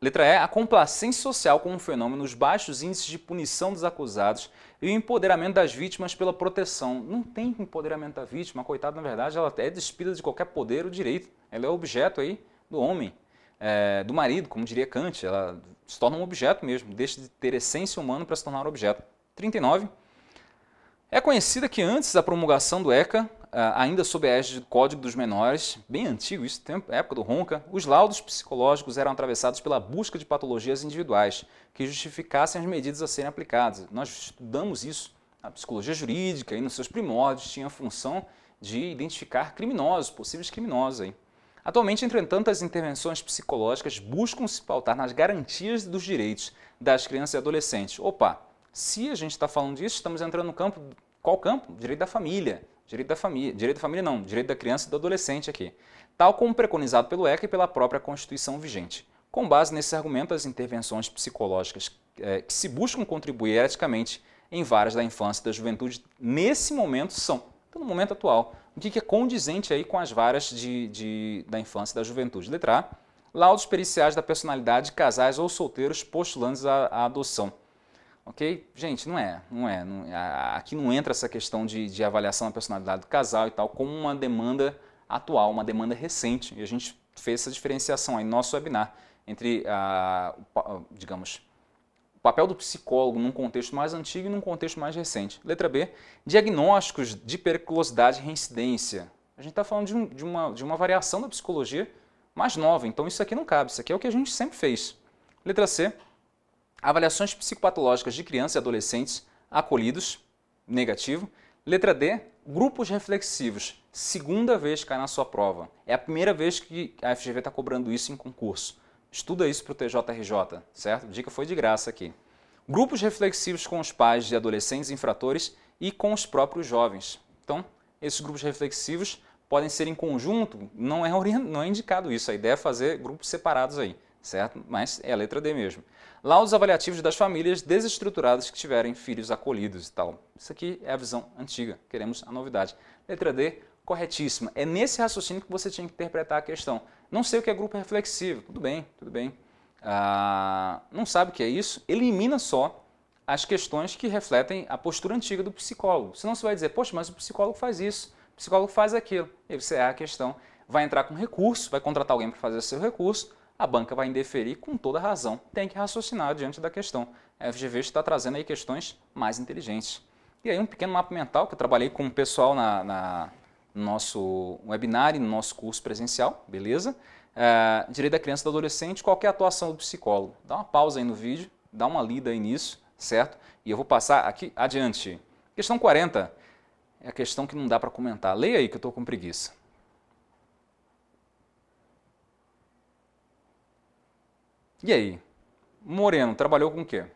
Letra E, a complacência social como um fenômeno, os baixos índices de punição dos acusados e o empoderamento das vítimas pela proteção. Não tem empoderamento da vítima, a coitada, na verdade, ela é despida de qualquer poder ou direito. Ela é objeto aí do homem, do marido, como diria Kant. Ela se torna um objeto mesmo, deixa de ter essência humana para se tornar um objeto. 39. É conhecida que antes da promulgação do ECA, ainda sob a égide do Código dos Menores, bem antigo isso, época do Ronca, os laudos psicológicos eram atravessados pela busca de patologias individuais que justificassem as medidas a serem aplicadas. Nós estudamos isso. A psicologia jurídica, aí, nos seus primórdios, tinha a função de identificar criminosos, possíveis criminosos. Aí. Atualmente, entretanto, as intervenções psicológicas buscam se pautar nas garantias dos direitos das crianças e adolescentes. Opa, se a gente está falando disso, estamos entrando no campo, qual campo? Direito da família. Direito da família não, direito da criança e do adolescente aqui. Tal como preconizado pelo ECA e pela própria Constituição vigente. Com base nesse argumento, as intervenções psicológicas que se buscam contribuir eticamente em várias da infância e da juventude, nesse momento são, então, no momento atual, o que é condizente aí com as varas da infância e da juventude. Letra A, laudos periciais da personalidade de casais ou solteiros postulantes à adoção. Ok? Gente, não é. Aqui não entra essa questão de avaliação da personalidade do casal e tal, como uma demanda atual, uma demanda recente. E a gente fez essa diferenciação aí no nosso webinar entre, digamos, o papel do psicólogo num contexto mais antigo e num contexto mais recente. Letra B, diagnósticos de periculosidade e reincidência. A gente está falando de uma variação da psicologia mais nova, então isso aqui não cabe, isso aqui é o que a gente sempre fez. Letra C, avaliações psicopatológicas de crianças e adolescentes acolhidos, negativo. Letra D, grupos reflexivos. Segunda vez que cai na sua prova. É a primeira vez que a FGV está cobrando isso em concurso. Estuda isso para o TJRJ, certo? Dica foi de graça aqui. Grupos reflexivos com os pais de adolescentes infratores e com os próprios jovens. Então, esses grupos reflexivos podem ser em conjunto, não é indicado isso. A ideia é fazer grupos separados aí, certo? Mas é a letra D mesmo. Laudos avaliativos das famílias desestruturadas que tiverem filhos acolhidos e tal. Isso aqui é a visão antiga, queremos a novidade. Letra D, corretíssima. É nesse raciocínio que você tinha que interpretar a questão. Não sei o que é grupo reflexivo, tudo bem, tudo bem. Não sabe o que é isso? Elimina só as questões que refletem a postura antiga do psicólogo. Senão você vai dizer, poxa, mas o psicólogo faz isso, o psicólogo faz aquilo. E aí você a questão, vai entrar com recurso, vai contratar alguém para fazer o seu recurso, a banca vai indeferir com toda razão. Tem que raciocinar diante da questão. A FGV está trazendo aí questões mais inteligentes. E aí um pequeno mapa mental que eu trabalhei com o pessoal no nosso webinar e no nosso curso presencial, beleza? Direito da criança e do adolescente, qual é a atuação do psicólogo? Dá uma pausa aí no vídeo, dá uma lida aí nisso, certo? E eu vou passar aqui adiante. Questão 40 é a questão que não dá para comentar. Leia aí que eu estou com preguiça. E aí? Moreno, trabalhou com o quê?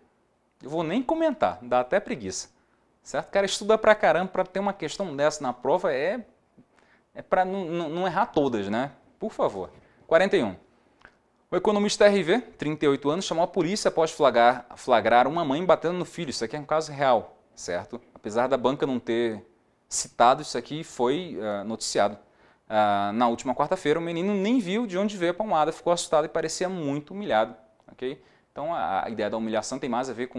Eu vou nem comentar, dá até preguiça. Certo? O cara estuda pra caramba para ter uma questão dessa na prova, é para não errar todas, né? Por favor. 41. O economista RV, 38 anos, chamou a polícia após flagrar uma mãe batendo no filho. Isso aqui é um caso real, certo? Apesar da banca não ter citado, isso aqui foi noticiado. Na última quarta-feira, o menino nem viu de onde veio a palmada, ficou assustado e parecia muito humilhado. Okay? Então, a ideia da humilhação tem mais a ver com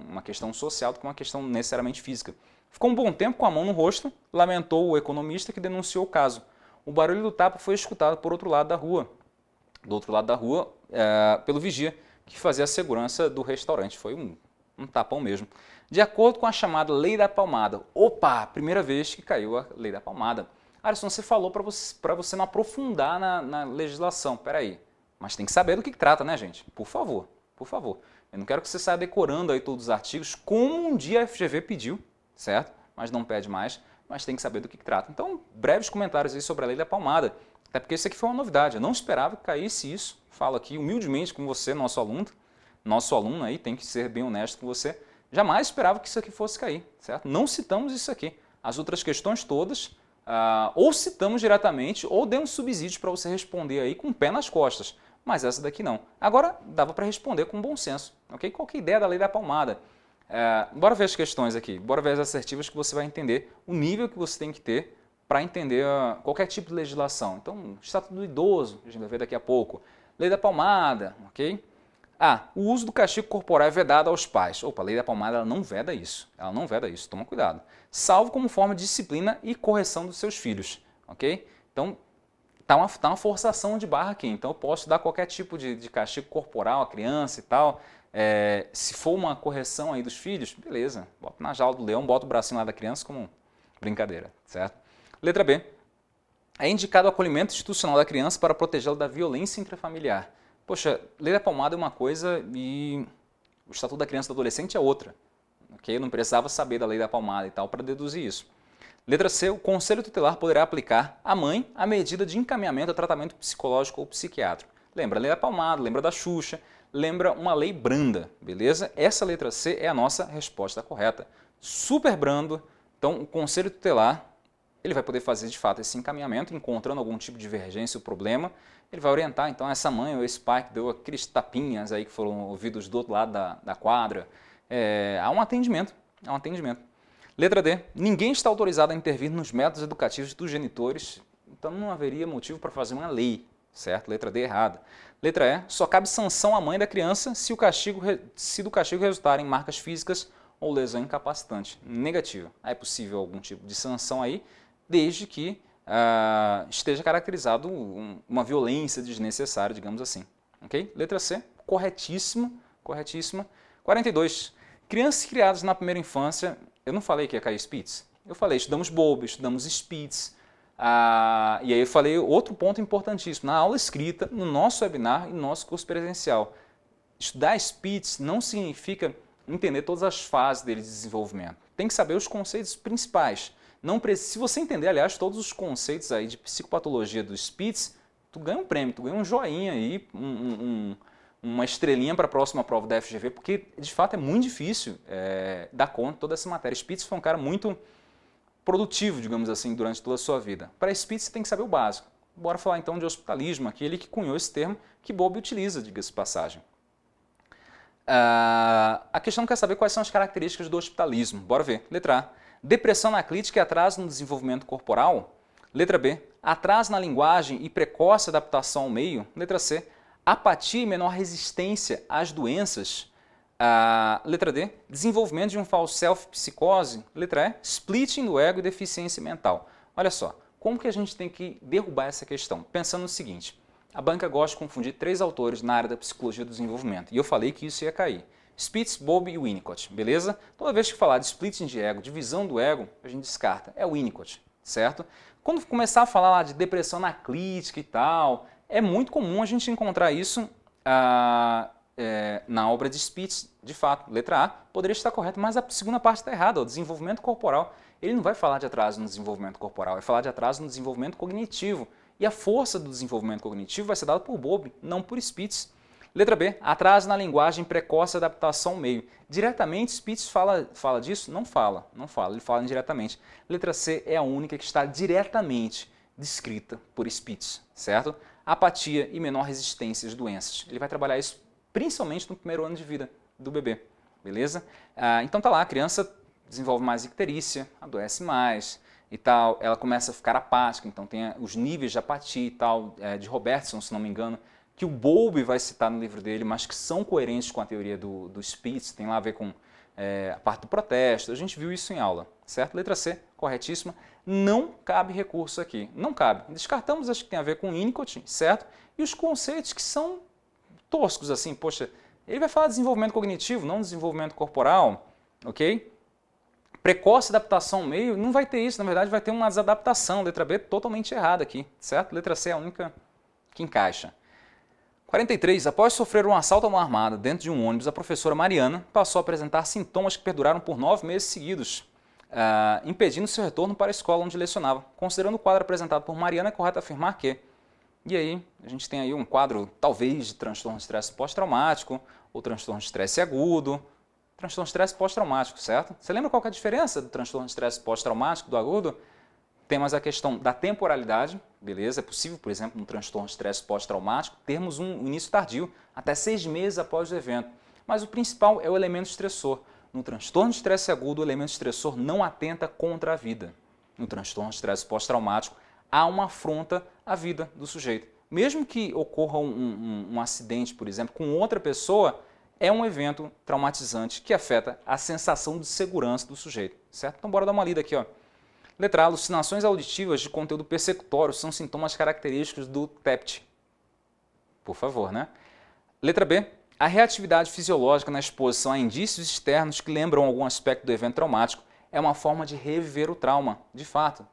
uma questão social do que uma questão necessariamente física. Ficou um bom tempo com a mão no rosto, lamentou o economista que denunciou o caso. O barulho do tapa foi escutado por outro lado da rua. Do outro lado da rua, pelo vigia, que fazia a segurança do restaurante. Foi um tapão mesmo. De acordo com a chamada Lei da Palmada. Opa, primeira vez que caiu a Lei da Palmada. Alisson, você falou para você não aprofundar na legislação. Peraí, mas tem que saber do que trata, né, gente? Por favor, por favor. Eu não quero que você saia decorando aí todos os artigos, como um dia a FGV pediu, certo? Mas não pede mais, mas tem que saber do que trata. Então, breves comentários aí sobre a Lei da Palmada. Até porque isso aqui foi uma novidade, eu não esperava que caísse isso. Falo aqui humildemente com você, nosso aluno aí, tem que ser bem honesto com você. Jamais esperava que isso aqui fosse cair, certo? Não citamos isso aqui. As outras questões todas, ou citamos diretamente, ou demos subsídios para você responder aí com o pé nas costas. Mas essa daqui não. Agora, dava para responder com bom senso, ok? Qual que é a ideia da Lei da Palmada? Bora ver as questões aqui, bora ver as assertivas que você vai entender o nível que você tem que ter para entender qualquer tipo de legislação. Então, Estatuto do Idoso, a gente vai ver daqui a pouco. Lei da Palmada, ok? O uso do castigo corporal é vedado aos pais. Opa, a Lei da Palmada ela não veda isso. Ela não veda isso, toma cuidado. Salvo como forma de disciplina e correção dos seus filhos, ok? Então, tá uma forçação de barra aqui. Então, eu posso dar qualquer tipo de castigo corporal à criança e tal. Se for uma correção aí dos filhos, beleza. Bota na jaula do leão, bota o bracinho lá da criança como brincadeira, certo? Letra B. É indicado o acolhimento institucional da criança para protegê-la da violência intrafamiliar. Poxa, Lei da Palmada é uma coisa e o Estatuto da Criança e do Adolescente é outra. Okay? Eu não precisava saber da Lei da Palmada e tal para deduzir isso. Letra C. O Conselho Tutelar poderá aplicar à mãe a medida de encaminhamento a tratamento psicológico ou psiquiátrico. Lembra a Lei da Palmada, lembra da Xuxa, lembra uma lei branda, beleza? Essa letra C é a nossa resposta correta. Super brando. Então, o Conselho Tutelar ele vai poder fazer, de fato, esse encaminhamento, encontrando algum tipo de divergência ou problema. Ele vai orientar, então, essa mãe ou esse pai que deu aqueles tapinhas aí que foram ouvidos do outro lado da quadra. Há um atendimento, Letra D. Ninguém está autorizado a intervir nos métodos educativos dos genitores, então não haveria motivo para fazer uma lei, certo? Letra D errada. Letra E. Só cabe sanção à mãe da criança se do castigo resultar em marcas físicas ou lesão incapacitante. Negativa. É possível algum tipo de sanção aí, desde que esteja caracterizado uma violência desnecessária, digamos assim. Okay? Letra C, corretíssima, corretíssima. 42. Crianças criadas na primeira infância, eu não falei que ia cair Spitz? Eu falei, estudamos Bowlby, estudamos Spitz, e aí eu falei outro ponto importantíssimo, na aula escrita, no nosso webinar e no nosso curso presencial. Estudar Spitz não significa entender todas as fases dele de desenvolvimento. Tem que saber os conceitos principais. Se você entender, aliás, todos os conceitos aí de psicopatologia do Spitz, tu ganha um prêmio, tu ganha um joinha aí, uma estrelinha para a próxima prova da FGV, porque de fato é muito difícil dar conta de toda essa matéria. Spitz foi um cara muito produtivo, digamos assim, durante toda a sua vida. Para Spitz você tem que saber o básico. Bora falar então de hospitalismo, aquele que cunhou esse termo que Bowlby utiliza, diga-se de passagem. A questão quer saber quais são as características do hospitalismo. Bora ver. Letra A. Depressão anaclítica e atraso no desenvolvimento corporal. Letra B. Atraso na linguagem e precoce adaptação ao meio. Letra C. Apatia e menor resistência às doenças. Letra D. Desenvolvimento de um false self, psicose. Letra E. Splitting do ego e deficiência mental. Olha só, como que a gente tem que derrubar essa questão? Pensando no seguinte, a banca gosta de confundir 3 autores na área da psicologia do desenvolvimento, e eu falei que isso ia cair. Spitz, Bowlby e Winnicott, beleza? Toda vez que falar de splitting de ego, divisão do ego, a gente descarta. É o Winnicott, certo? Quando começar a falar lá de depressão anaclítica e tal, é muito comum a gente encontrar isso na obra de Spitz, de fato. Letra A poderia estar correta, mas a segunda parte está errada. O desenvolvimento corporal, ele não vai falar de atraso no desenvolvimento corporal, vai falar de atraso no desenvolvimento cognitivo. E a força do desenvolvimento cognitivo vai ser dada por Bowlby, não por Spitz. Letra B, atraso na linguagem, precoce adaptação ao meio. Diretamente, Spitz fala disso? Não fala, ele fala indiretamente. Letra C é a única que está diretamente descrita por Spitz, certo? Apatia e menor resistência às doenças. Ele vai trabalhar isso principalmente no primeiro ano de vida do bebê, beleza? Então tá lá, a criança desenvolve mais icterícia, adoece mais e tal, ela começa a ficar apática, então tem os níveis de apatia e tal, de Robertson, se não me engano, que o Bowlby vai citar no livro dele, mas que são coerentes com a teoria do Spitz, tem lá a ver com a parte do protesto, a gente viu isso em aula, certo? Letra C, corretíssima, não cabe recurso aqui, não cabe. Descartamos as que tem a ver com Winnicott, certo? E os conceitos que são toscos, assim, poxa, ele vai falar de desenvolvimento cognitivo, não desenvolvimento corporal, ok? Precoce adaptação ao meio, não vai ter isso, na verdade vai ter uma desadaptação, letra B totalmente errada aqui, certo? Letra C é a única que encaixa. 43. Após sofrer um assalto a uma armada dentro de um ônibus, a professora Mariana passou a apresentar sintomas que perduraram por 9 meses seguidos, impedindo seu retorno para a escola onde lecionava. Considerando o quadro apresentado por Mariana, é correto afirmar que... E aí, a gente tem aí um quadro, talvez, de transtorno de estresse pós-traumático, ou transtorno de estresse agudo, transtorno de estresse pós-traumático, certo? Você lembra qual que é a diferença do transtorno de estresse pós-traumático do agudo? Temos a questão da temporalidade, beleza? É possível, por exemplo, no transtorno de estresse pós-traumático, termos um início tardio, até 6 meses após o evento. Mas o principal é o elemento estressor. No transtorno de estresse agudo, o elemento estressor não atenta contra a vida. No transtorno de estresse pós-traumático, há uma afronta à vida do sujeito. Mesmo que ocorra um acidente, por exemplo, com outra pessoa, é um evento traumatizante que afeta a sensação de segurança do sujeito, certo? Então bora dar uma lida aqui, ó. Letra A, alucinações auditivas de conteúdo persecutório são sintomas característicos do TEPT. Por favor, né? Letra B, a reatividade fisiológica na exposição a indícios externos que lembram algum aspecto do evento traumático é uma forma de reviver o trauma. De fato,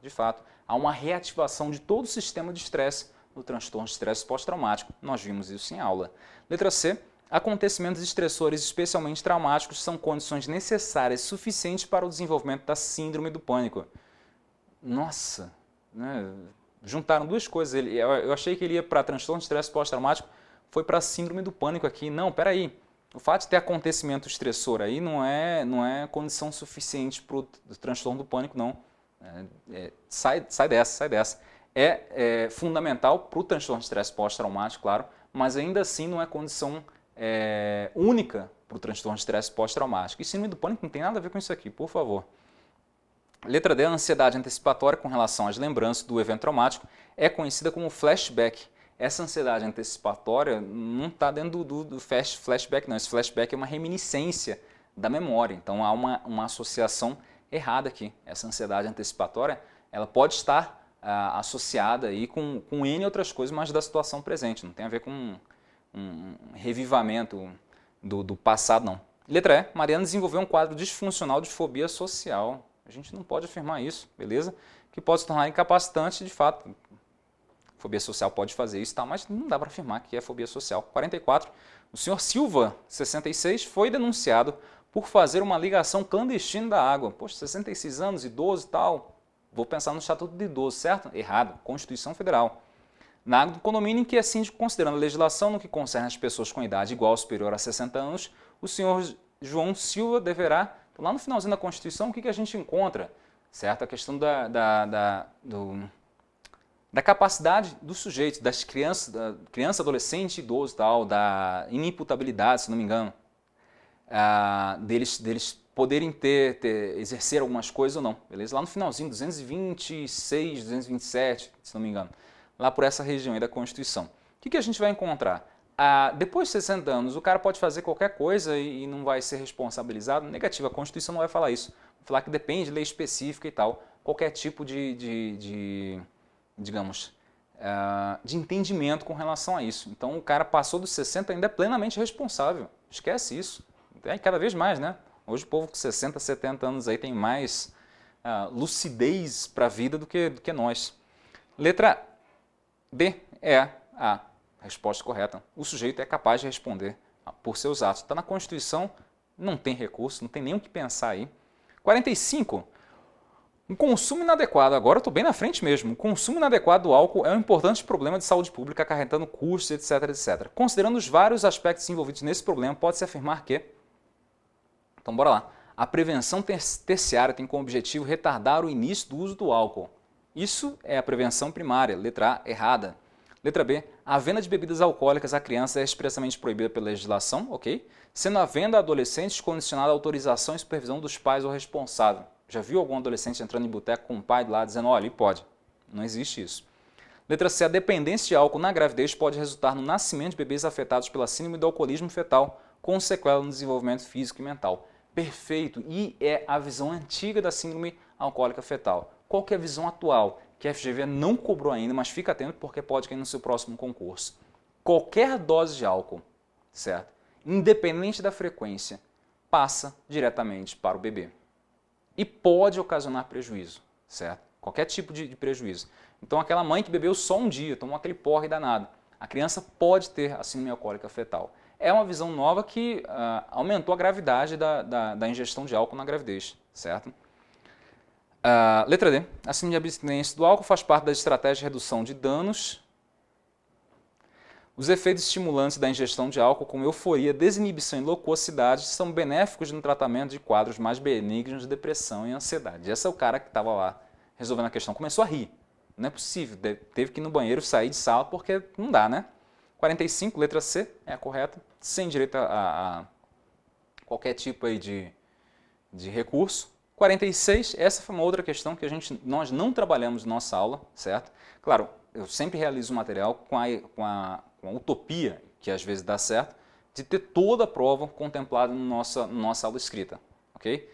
há uma reativação de todo o sistema de estresse no transtorno de estresse pós-traumático. Nós vimos isso em aula. Letra C, acontecimentos estressores especialmente traumáticos são condições necessárias e suficientes para o desenvolvimento da síndrome do pânico. Nossa, né? Juntaram duas coisas. Eu achei que ele ia para transtorno de estresse pós-traumático, foi para a síndrome do pânico aqui. Não, peraí. O fato de ter acontecimento estressor aí não é condição suficiente para o transtorno do pânico, não. Sai dessa. É fundamental para o transtorno de estresse pós-traumático, claro, mas ainda assim não é condição única para o transtorno de estresse pós-traumático. E síndrome do pânico não tem nada a ver com isso aqui, por favor. Letra D, a ansiedade antecipatória com relação às lembranças do evento traumático é conhecida como flashback. Essa ansiedade antecipatória não está dentro do flashback, não. Esse flashback é uma reminiscência da memória. Então há uma associação errada aqui. Essa ansiedade antecipatória ela pode estar associada aí com N outras coisas, mas da situação presente. Não tem a ver com um revivamento do passado, não. Letra E, Mariana desenvolveu um quadro disfuncional de fobia social. A gente não pode afirmar isso, beleza? Que pode se tornar incapacitante, de fato. Fobia social pode fazer isso, tá? Mas não dá para afirmar que é fobia social. 44. O senhor Silva, 66, foi denunciado por fazer uma ligação clandestina da água. Poxa, 66 anos, idoso e tal. Vou pensar no Estatuto de Idoso, certo? Errado. Constituição Federal. Na água do condomínio em que é síndico, considerando a legislação no que concerne as pessoas com idade igual ou superior a 60 anos, o senhor João Silva deverá... Lá no finalzinho da Constituição, o que a gente encontra? Certo? A questão da capacidade do sujeito, das crianças, da criança, adolescente, idoso, tal, da inimputabilidade, se não me engano, deles poderem exercer algumas coisas ou não, beleza? Lá no finalzinho, 226, 227, se não me engano, lá por essa região aí da Constituição. O que a gente vai encontrar? Depois de 60 anos, o cara pode fazer qualquer coisa e não vai ser responsabilizado? Negativo, a Constituição não vai falar isso. Vai falar que depende de lei específica e tal, qualquer tipo digamos, de entendimento com relação a isso. Então, o cara passou dos 60 ainda é plenamente responsável. Esquece isso. Cada vez mais, né? Hoje o povo com 60, 70 anos aí tem mais lucidez para a vida do que nós. Letra B é a resposta correta. O sujeito é capaz de responder por seus atos. Está na Constituição, não tem recurso, não tem nem o que pensar aí. 45. Um consumo inadequado, agora eu estou bem na frente mesmo, o consumo inadequado do álcool é um importante problema de saúde pública acarretando custos, etc, etc. Considerando os vários aspectos envolvidos nesse problema, pode-se afirmar que... Então bora lá. A prevenção terciária tem como objetivo retardar o início do uso do álcool. Isso é a prevenção primária, letra A, errada. Letra B, a venda de bebidas alcoólicas a crianças é expressamente proibida pela legislação, ok? Sendo a venda a adolescentes condicionada à autorização e supervisão dos pais ou responsável. Já viu algum adolescente entrando em boteco com o pai lá dizendo, olha, ele pode? Não existe isso. Letra C, a dependência de álcool na gravidez pode resultar no nascimento de bebês afetados pela síndrome do alcoolismo fetal, com sequela no desenvolvimento físico e mental. Perfeito, e é a visão antiga da síndrome alcoólica fetal. Qual que é a visão atual? Que a FGV não cobrou ainda, mas fica atento porque pode cair no seu próximo concurso. Qualquer dose de álcool, certo? Independente da frequência, passa diretamente para o bebê. E pode ocasionar prejuízo, certo? Qualquer tipo de prejuízo. Então aquela mãe que bebeu só um dia, tomou aquele porre danado, a criança pode ter a síndrome alcoólica fetal. É uma visão nova que aumentou a gravidade da ingestão de álcool na gravidez, certo? Letra D. A síndrome de abstinência do álcool faz parte da estratégia de redução de danos. Os efeitos estimulantes da ingestão de álcool, como euforia, desinibição e loquacidade, são benéficos no tratamento de quadros mais benignos de depressão e ansiedade. Esse é o cara que estava lá resolvendo a questão. Começou a rir. Não é possível. Teve que ir no banheiro, sair de sala, porque não dá, né? 45, letra C, é a correta, sem direito a qualquer tipo aí de recurso. 46, essa foi uma outra questão que nós não trabalhamos na nossa aula, certo? Claro, eu sempre realizo o material com a utopia, que às vezes dá certo, de ter toda a prova contemplada na nossa aula escrita, ok?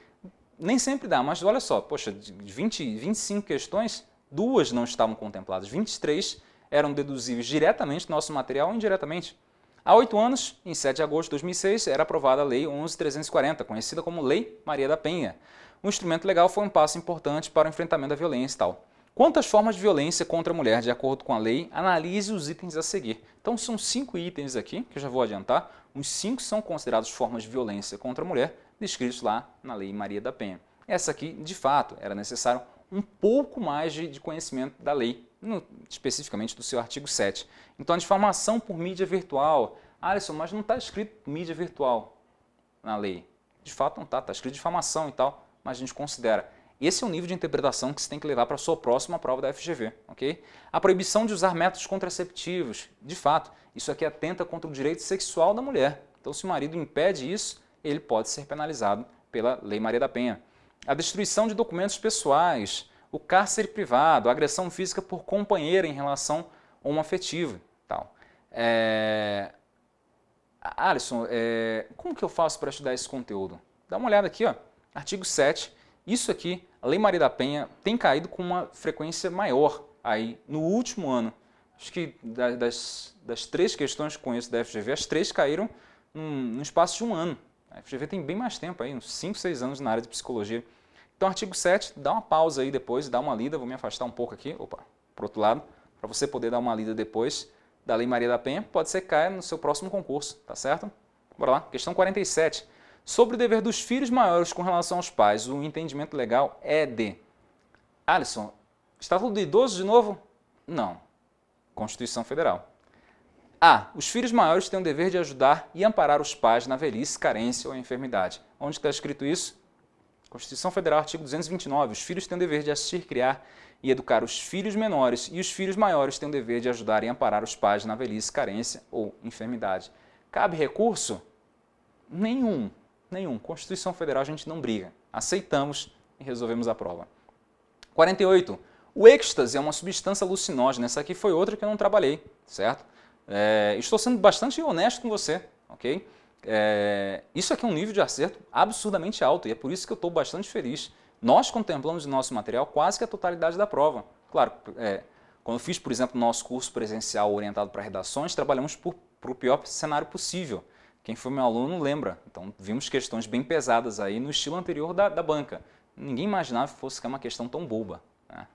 Nem sempre dá, mas olha só, poxa, de 25 questões, 2 não estavam contempladas, 23 eram deduzíveis diretamente do nosso material ou indiretamente. Há 8 anos, em 7 de agosto de 2006, era aprovada a Lei 11.340, conhecida como Lei Maria da Penha. O instrumento legal foi um passo importante para o enfrentamento da violência e tal. Quanto às formas de violência contra a mulher, de acordo com a lei, analise os itens a seguir. Então são 5 itens aqui, que eu já vou adiantar. Os 5 são considerados formas de violência contra a mulher, descritos lá na Lei Maria da Penha. Essa aqui, de fato, era necessário um pouco mais de conhecimento da lei, especificamente do seu artigo 7. Então a difamação por mídia virtual. Alisson, mas não está escrito mídia virtual na lei. De fato não está, está escrito difamação e tal, mas a gente considera. Esse é o nível de interpretação que você tem que levar para a sua próxima prova da FGV, ok? A proibição de usar métodos contraceptivos, de fato, isso aqui atenta contra o direito sexual da mulher. Então, se o marido impede isso, ele pode ser penalizado pela Lei Maria da Penha. A destruição de documentos pessoais, o cárcere privado, a agressão física por companheira em relação homoafetiva, tal. Alisson, como que eu faço para estudar esse conteúdo? Dá uma olhada aqui, ó, artigo 7. Isso aqui, a Lei Maria da Penha tem caído com uma frequência maior aí no último ano. Acho que das 3 questões que conheço da FGV, as 3 caíram num espaço de um ano. A FGV tem bem mais tempo aí, uns 5, 6 anos na área de psicologia. Então, artigo 7, dá uma pausa aí depois, dá uma lida, vou me afastar um pouco aqui, opa, para o outro lado, para você poder dar uma lida depois da Lei Maria da Penha, pode ser que caia no seu próximo concurso, tá certo? Bora lá, questão 47. Sobre o dever dos filhos maiores com relação aos pais, o entendimento legal é de... Alisson, Estatuto do Idoso de novo? Não. Constituição Federal. A. Os filhos maiores têm o dever de ajudar e amparar os pais na velhice, carência ou enfermidade. Onde está escrito isso? Constituição Federal, artigo 229. Os filhos têm o dever de assistir, criar e educar os filhos menores e os filhos maiores têm o dever de ajudar e amparar os pais na velhice, carência ou enfermidade. Cabe recurso? Nenhum. Constituição Federal a gente não briga. Aceitamos e resolvemos a prova. 48. O êxtase é uma substância alucinógena. Essa aqui foi outra que eu não trabalhei, certo? Estou sendo bastante honesto com você, ok? Isso aqui é um nível de acerto absurdamente alto e é por isso que eu estou bastante feliz. Nós contemplamos no nosso material quase que a totalidade da prova. Claro, quando eu fiz, por exemplo, o nosso curso presencial orientado para redações, trabalhamos para o pior cenário possível. Quem foi meu aluno lembra. Então, vimos questões bem pesadas aí no estilo anterior da banca. Ninguém imaginava que fosse uma questão tão boba, né?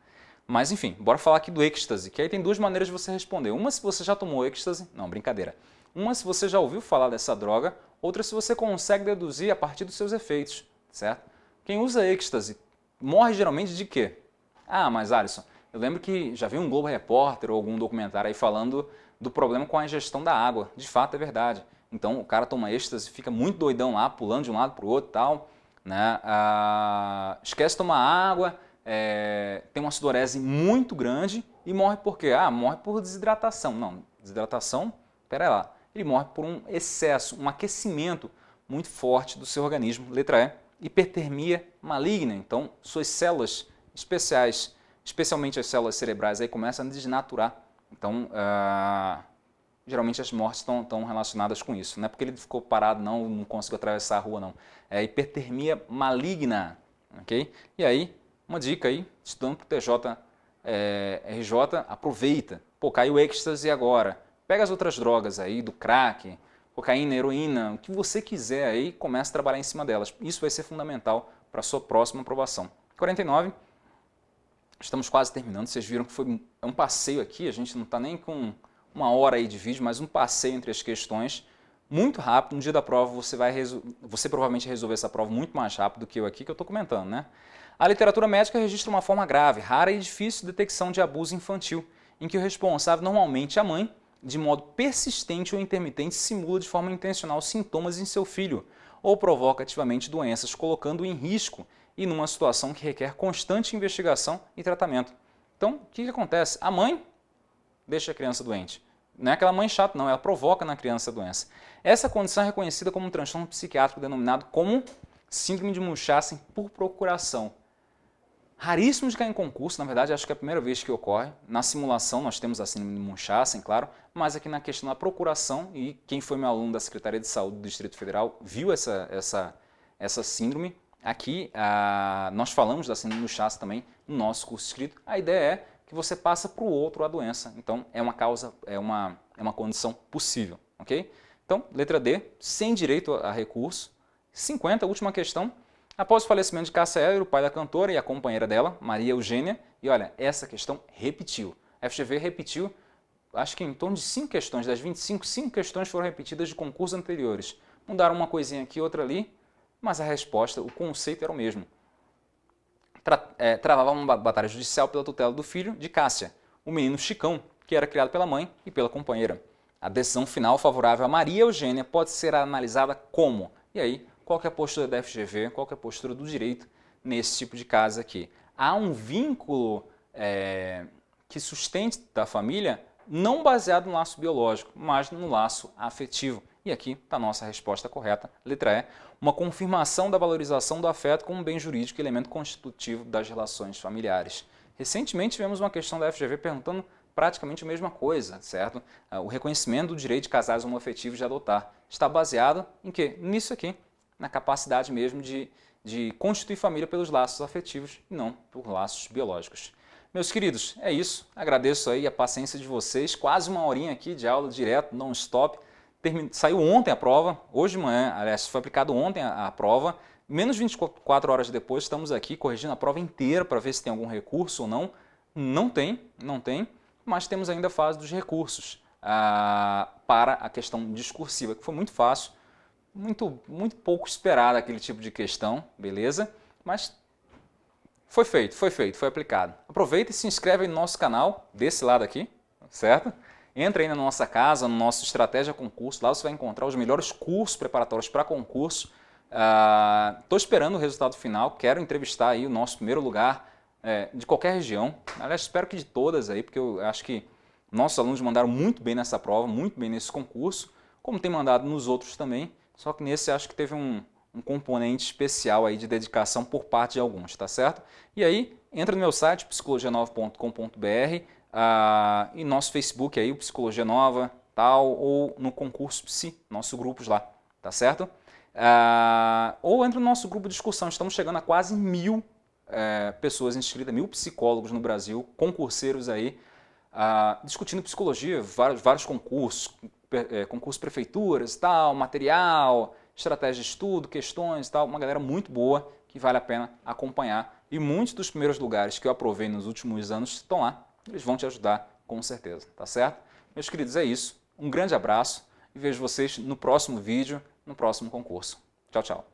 Mas, enfim, bora falar aqui do êxtase, que aí tem 2 maneiras de você responder. Uma se você já tomou êxtase, não, brincadeira. Uma se você já ouviu falar dessa droga, outra se você consegue deduzir a partir dos seus efeitos, certo? Quem usa êxtase morre geralmente de quê? Ah, mas Alisson, eu lembro que já vi um Globo Repórter ou algum documentário aí falando do problema com a ingestão da água. De fato, é verdade. Então o cara toma êxtase, fica muito doidão lá, pulando de um lado para o outro e tal, né? Esquece de tomar água, tem uma sudorese muito grande e morre por quê? Ah, morre por desidratação. Não, desidratação, pera lá. Ele morre por um excesso, um aquecimento muito forte do seu organismo. Letra E, hipertermia maligna. Então, suas células especiais, especialmente as células cerebrais, aí começam a desnaturar. Então, geralmente as mortes estão relacionadas com isso. Não é porque ele ficou parado, não conseguiu atravessar a rua, não. É hipertermia maligna. Okay? E aí, uma dica aí, estudando para o TJ, RJ, aproveita. Pô, caiu êxtase agora. Pega as outras drogas aí, do crack, cocaína, heroína, o que você quiser aí, comece a trabalhar em cima delas. Isso vai ser fundamental para a sua próxima aprovação. 49, estamos quase terminando. Vocês viram que foi um passeio aqui, a gente não está nem com uma hora aí de vídeo, mas um passeio entre as questões, muito rápido. No dia da prova você provavelmente resolver essa prova muito mais rápido do que eu aqui, que eu estou comentando, né? A literatura médica registra uma forma grave, rara e difícil detecção de abuso infantil, em que o responsável, normalmente a mãe, de modo persistente ou intermitente, simula de forma intencional sintomas em seu filho ou provoca ativamente doenças, colocando-o em risco e numa situação que requer constante investigação e tratamento. Então, o que acontece? A mãe deixa a criança doente. Não é aquela mãe chata, não, ela provoca na criança a doença. Essa condição é reconhecida como um transtorno psiquiátrico denominado como síndrome de Munchausen por procuração. Raríssimo de cair em concurso, na verdade, acho que é a primeira vez que ocorre. Na simulação nós temos a síndrome de Munchausen, claro, mas aqui na questão da procuração, e quem foi meu aluno da Secretaria de Saúde do Distrito Federal viu essa síndrome. Aqui nós falamos da síndrome de Munchausen também no nosso curso escrito. A ideia é que você passa para o outro a doença. Então, é uma causa, é uma condição possível, ok? Então, letra D, sem direito a recurso. 50, última questão. Após o falecimento de Cássia Eller, o pai da cantora e a companheira dela, Maria Eugênia, e olha, essa questão repetiu. A FGV repetiu, acho que em torno de 5 questões, das 25, 5 questões foram repetidas de concursos anteriores. Mudaram uma coisinha aqui, outra ali, mas a resposta, o conceito era o mesmo. Travava uma batalha judicial pela tutela do filho de Cássia, o menino Chicão, que era criado pela mãe e pela companheira. A decisão final favorável a Maria Eugênia pode ser analisada como? E aí, qual que é a postura da FGV, qual que é a postura do direito nesse tipo de caso aqui? Há um vínculo que sustente da família, não baseado no laço biológico, mas no laço afetivo. E aqui está a nossa resposta correta, letra E, uma confirmação da valorização do afeto como bem jurídico e elemento constitutivo das relações familiares. Recentemente tivemos uma questão da FGV perguntando praticamente a mesma coisa, certo? O reconhecimento do direito de casais homoafetivos de adotar está baseado em quê? Nisso aqui, na capacidade mesmo de constituir família pelos laços afetivos e não por laços biológicos. Meus queridos, é isso. Agradeço aí a paciência de vocês. Quase uma horinha aqui de aula direto, non-stop. Saiu ontem a prova, hoje de manhã, aliás, foi aplicado ontem a prova. Menos 24 horas depois, estamos aqui corrigindo a prova inteira para ver se tem algum recurso ou não. Não tem, mas temos ainda a fase dos recursos para a questão discursiva, que foi muito fácil. Muito pouco esperado aquele tipo de questão, beleza? Mas foi feito, foi aplicado. Aproveita e se inscreve no nosso canal, desse lado aqui, certo? Entra aí na nossa casa, no nosso Estratégia Concurso, lá você vai encontrar os melhores cursos preparatórios para concurso. Estou esperando o resultado final, quero entrevistar aí o nosso primeiro lugar de qualquer região. Aliás, espero que de todas aí, porque eu acho que nossos alunos mandaram muito bem nessa prova, muito bem nesse concurso, como tem mandado nos outros também. Só que nesse acho que teve um componente especial aí de dedicação por parte de alguns, tá certo? E aí, entra no meu site, psicologia9.com.br, e nosso Facebook aí, o Psicologia Nova, tal, ou no Concurso Psi, nosso grupos lá, tá certo? Ou entra no nosso grupo de discussão, estamos chegando a quase 1000 pessoas inscritas, 1000 psicólogos no Brasil, concurseiros aí, discutindo psicologia, vários concursos, concurso prefeituras, tal, material, estratégia de estudo, questões, tal, uma galera muito boa que vale a pena acompanhar. E muitos dos primeiros lugares que eu aprovei nos últimos anos estão lá, eles vão te ajudar com certeza, tá certo? Meus queridos, é isso. Um grande abraço e vejo vocês no próximo vídeo, no próximo concurso. Tchau, tchau.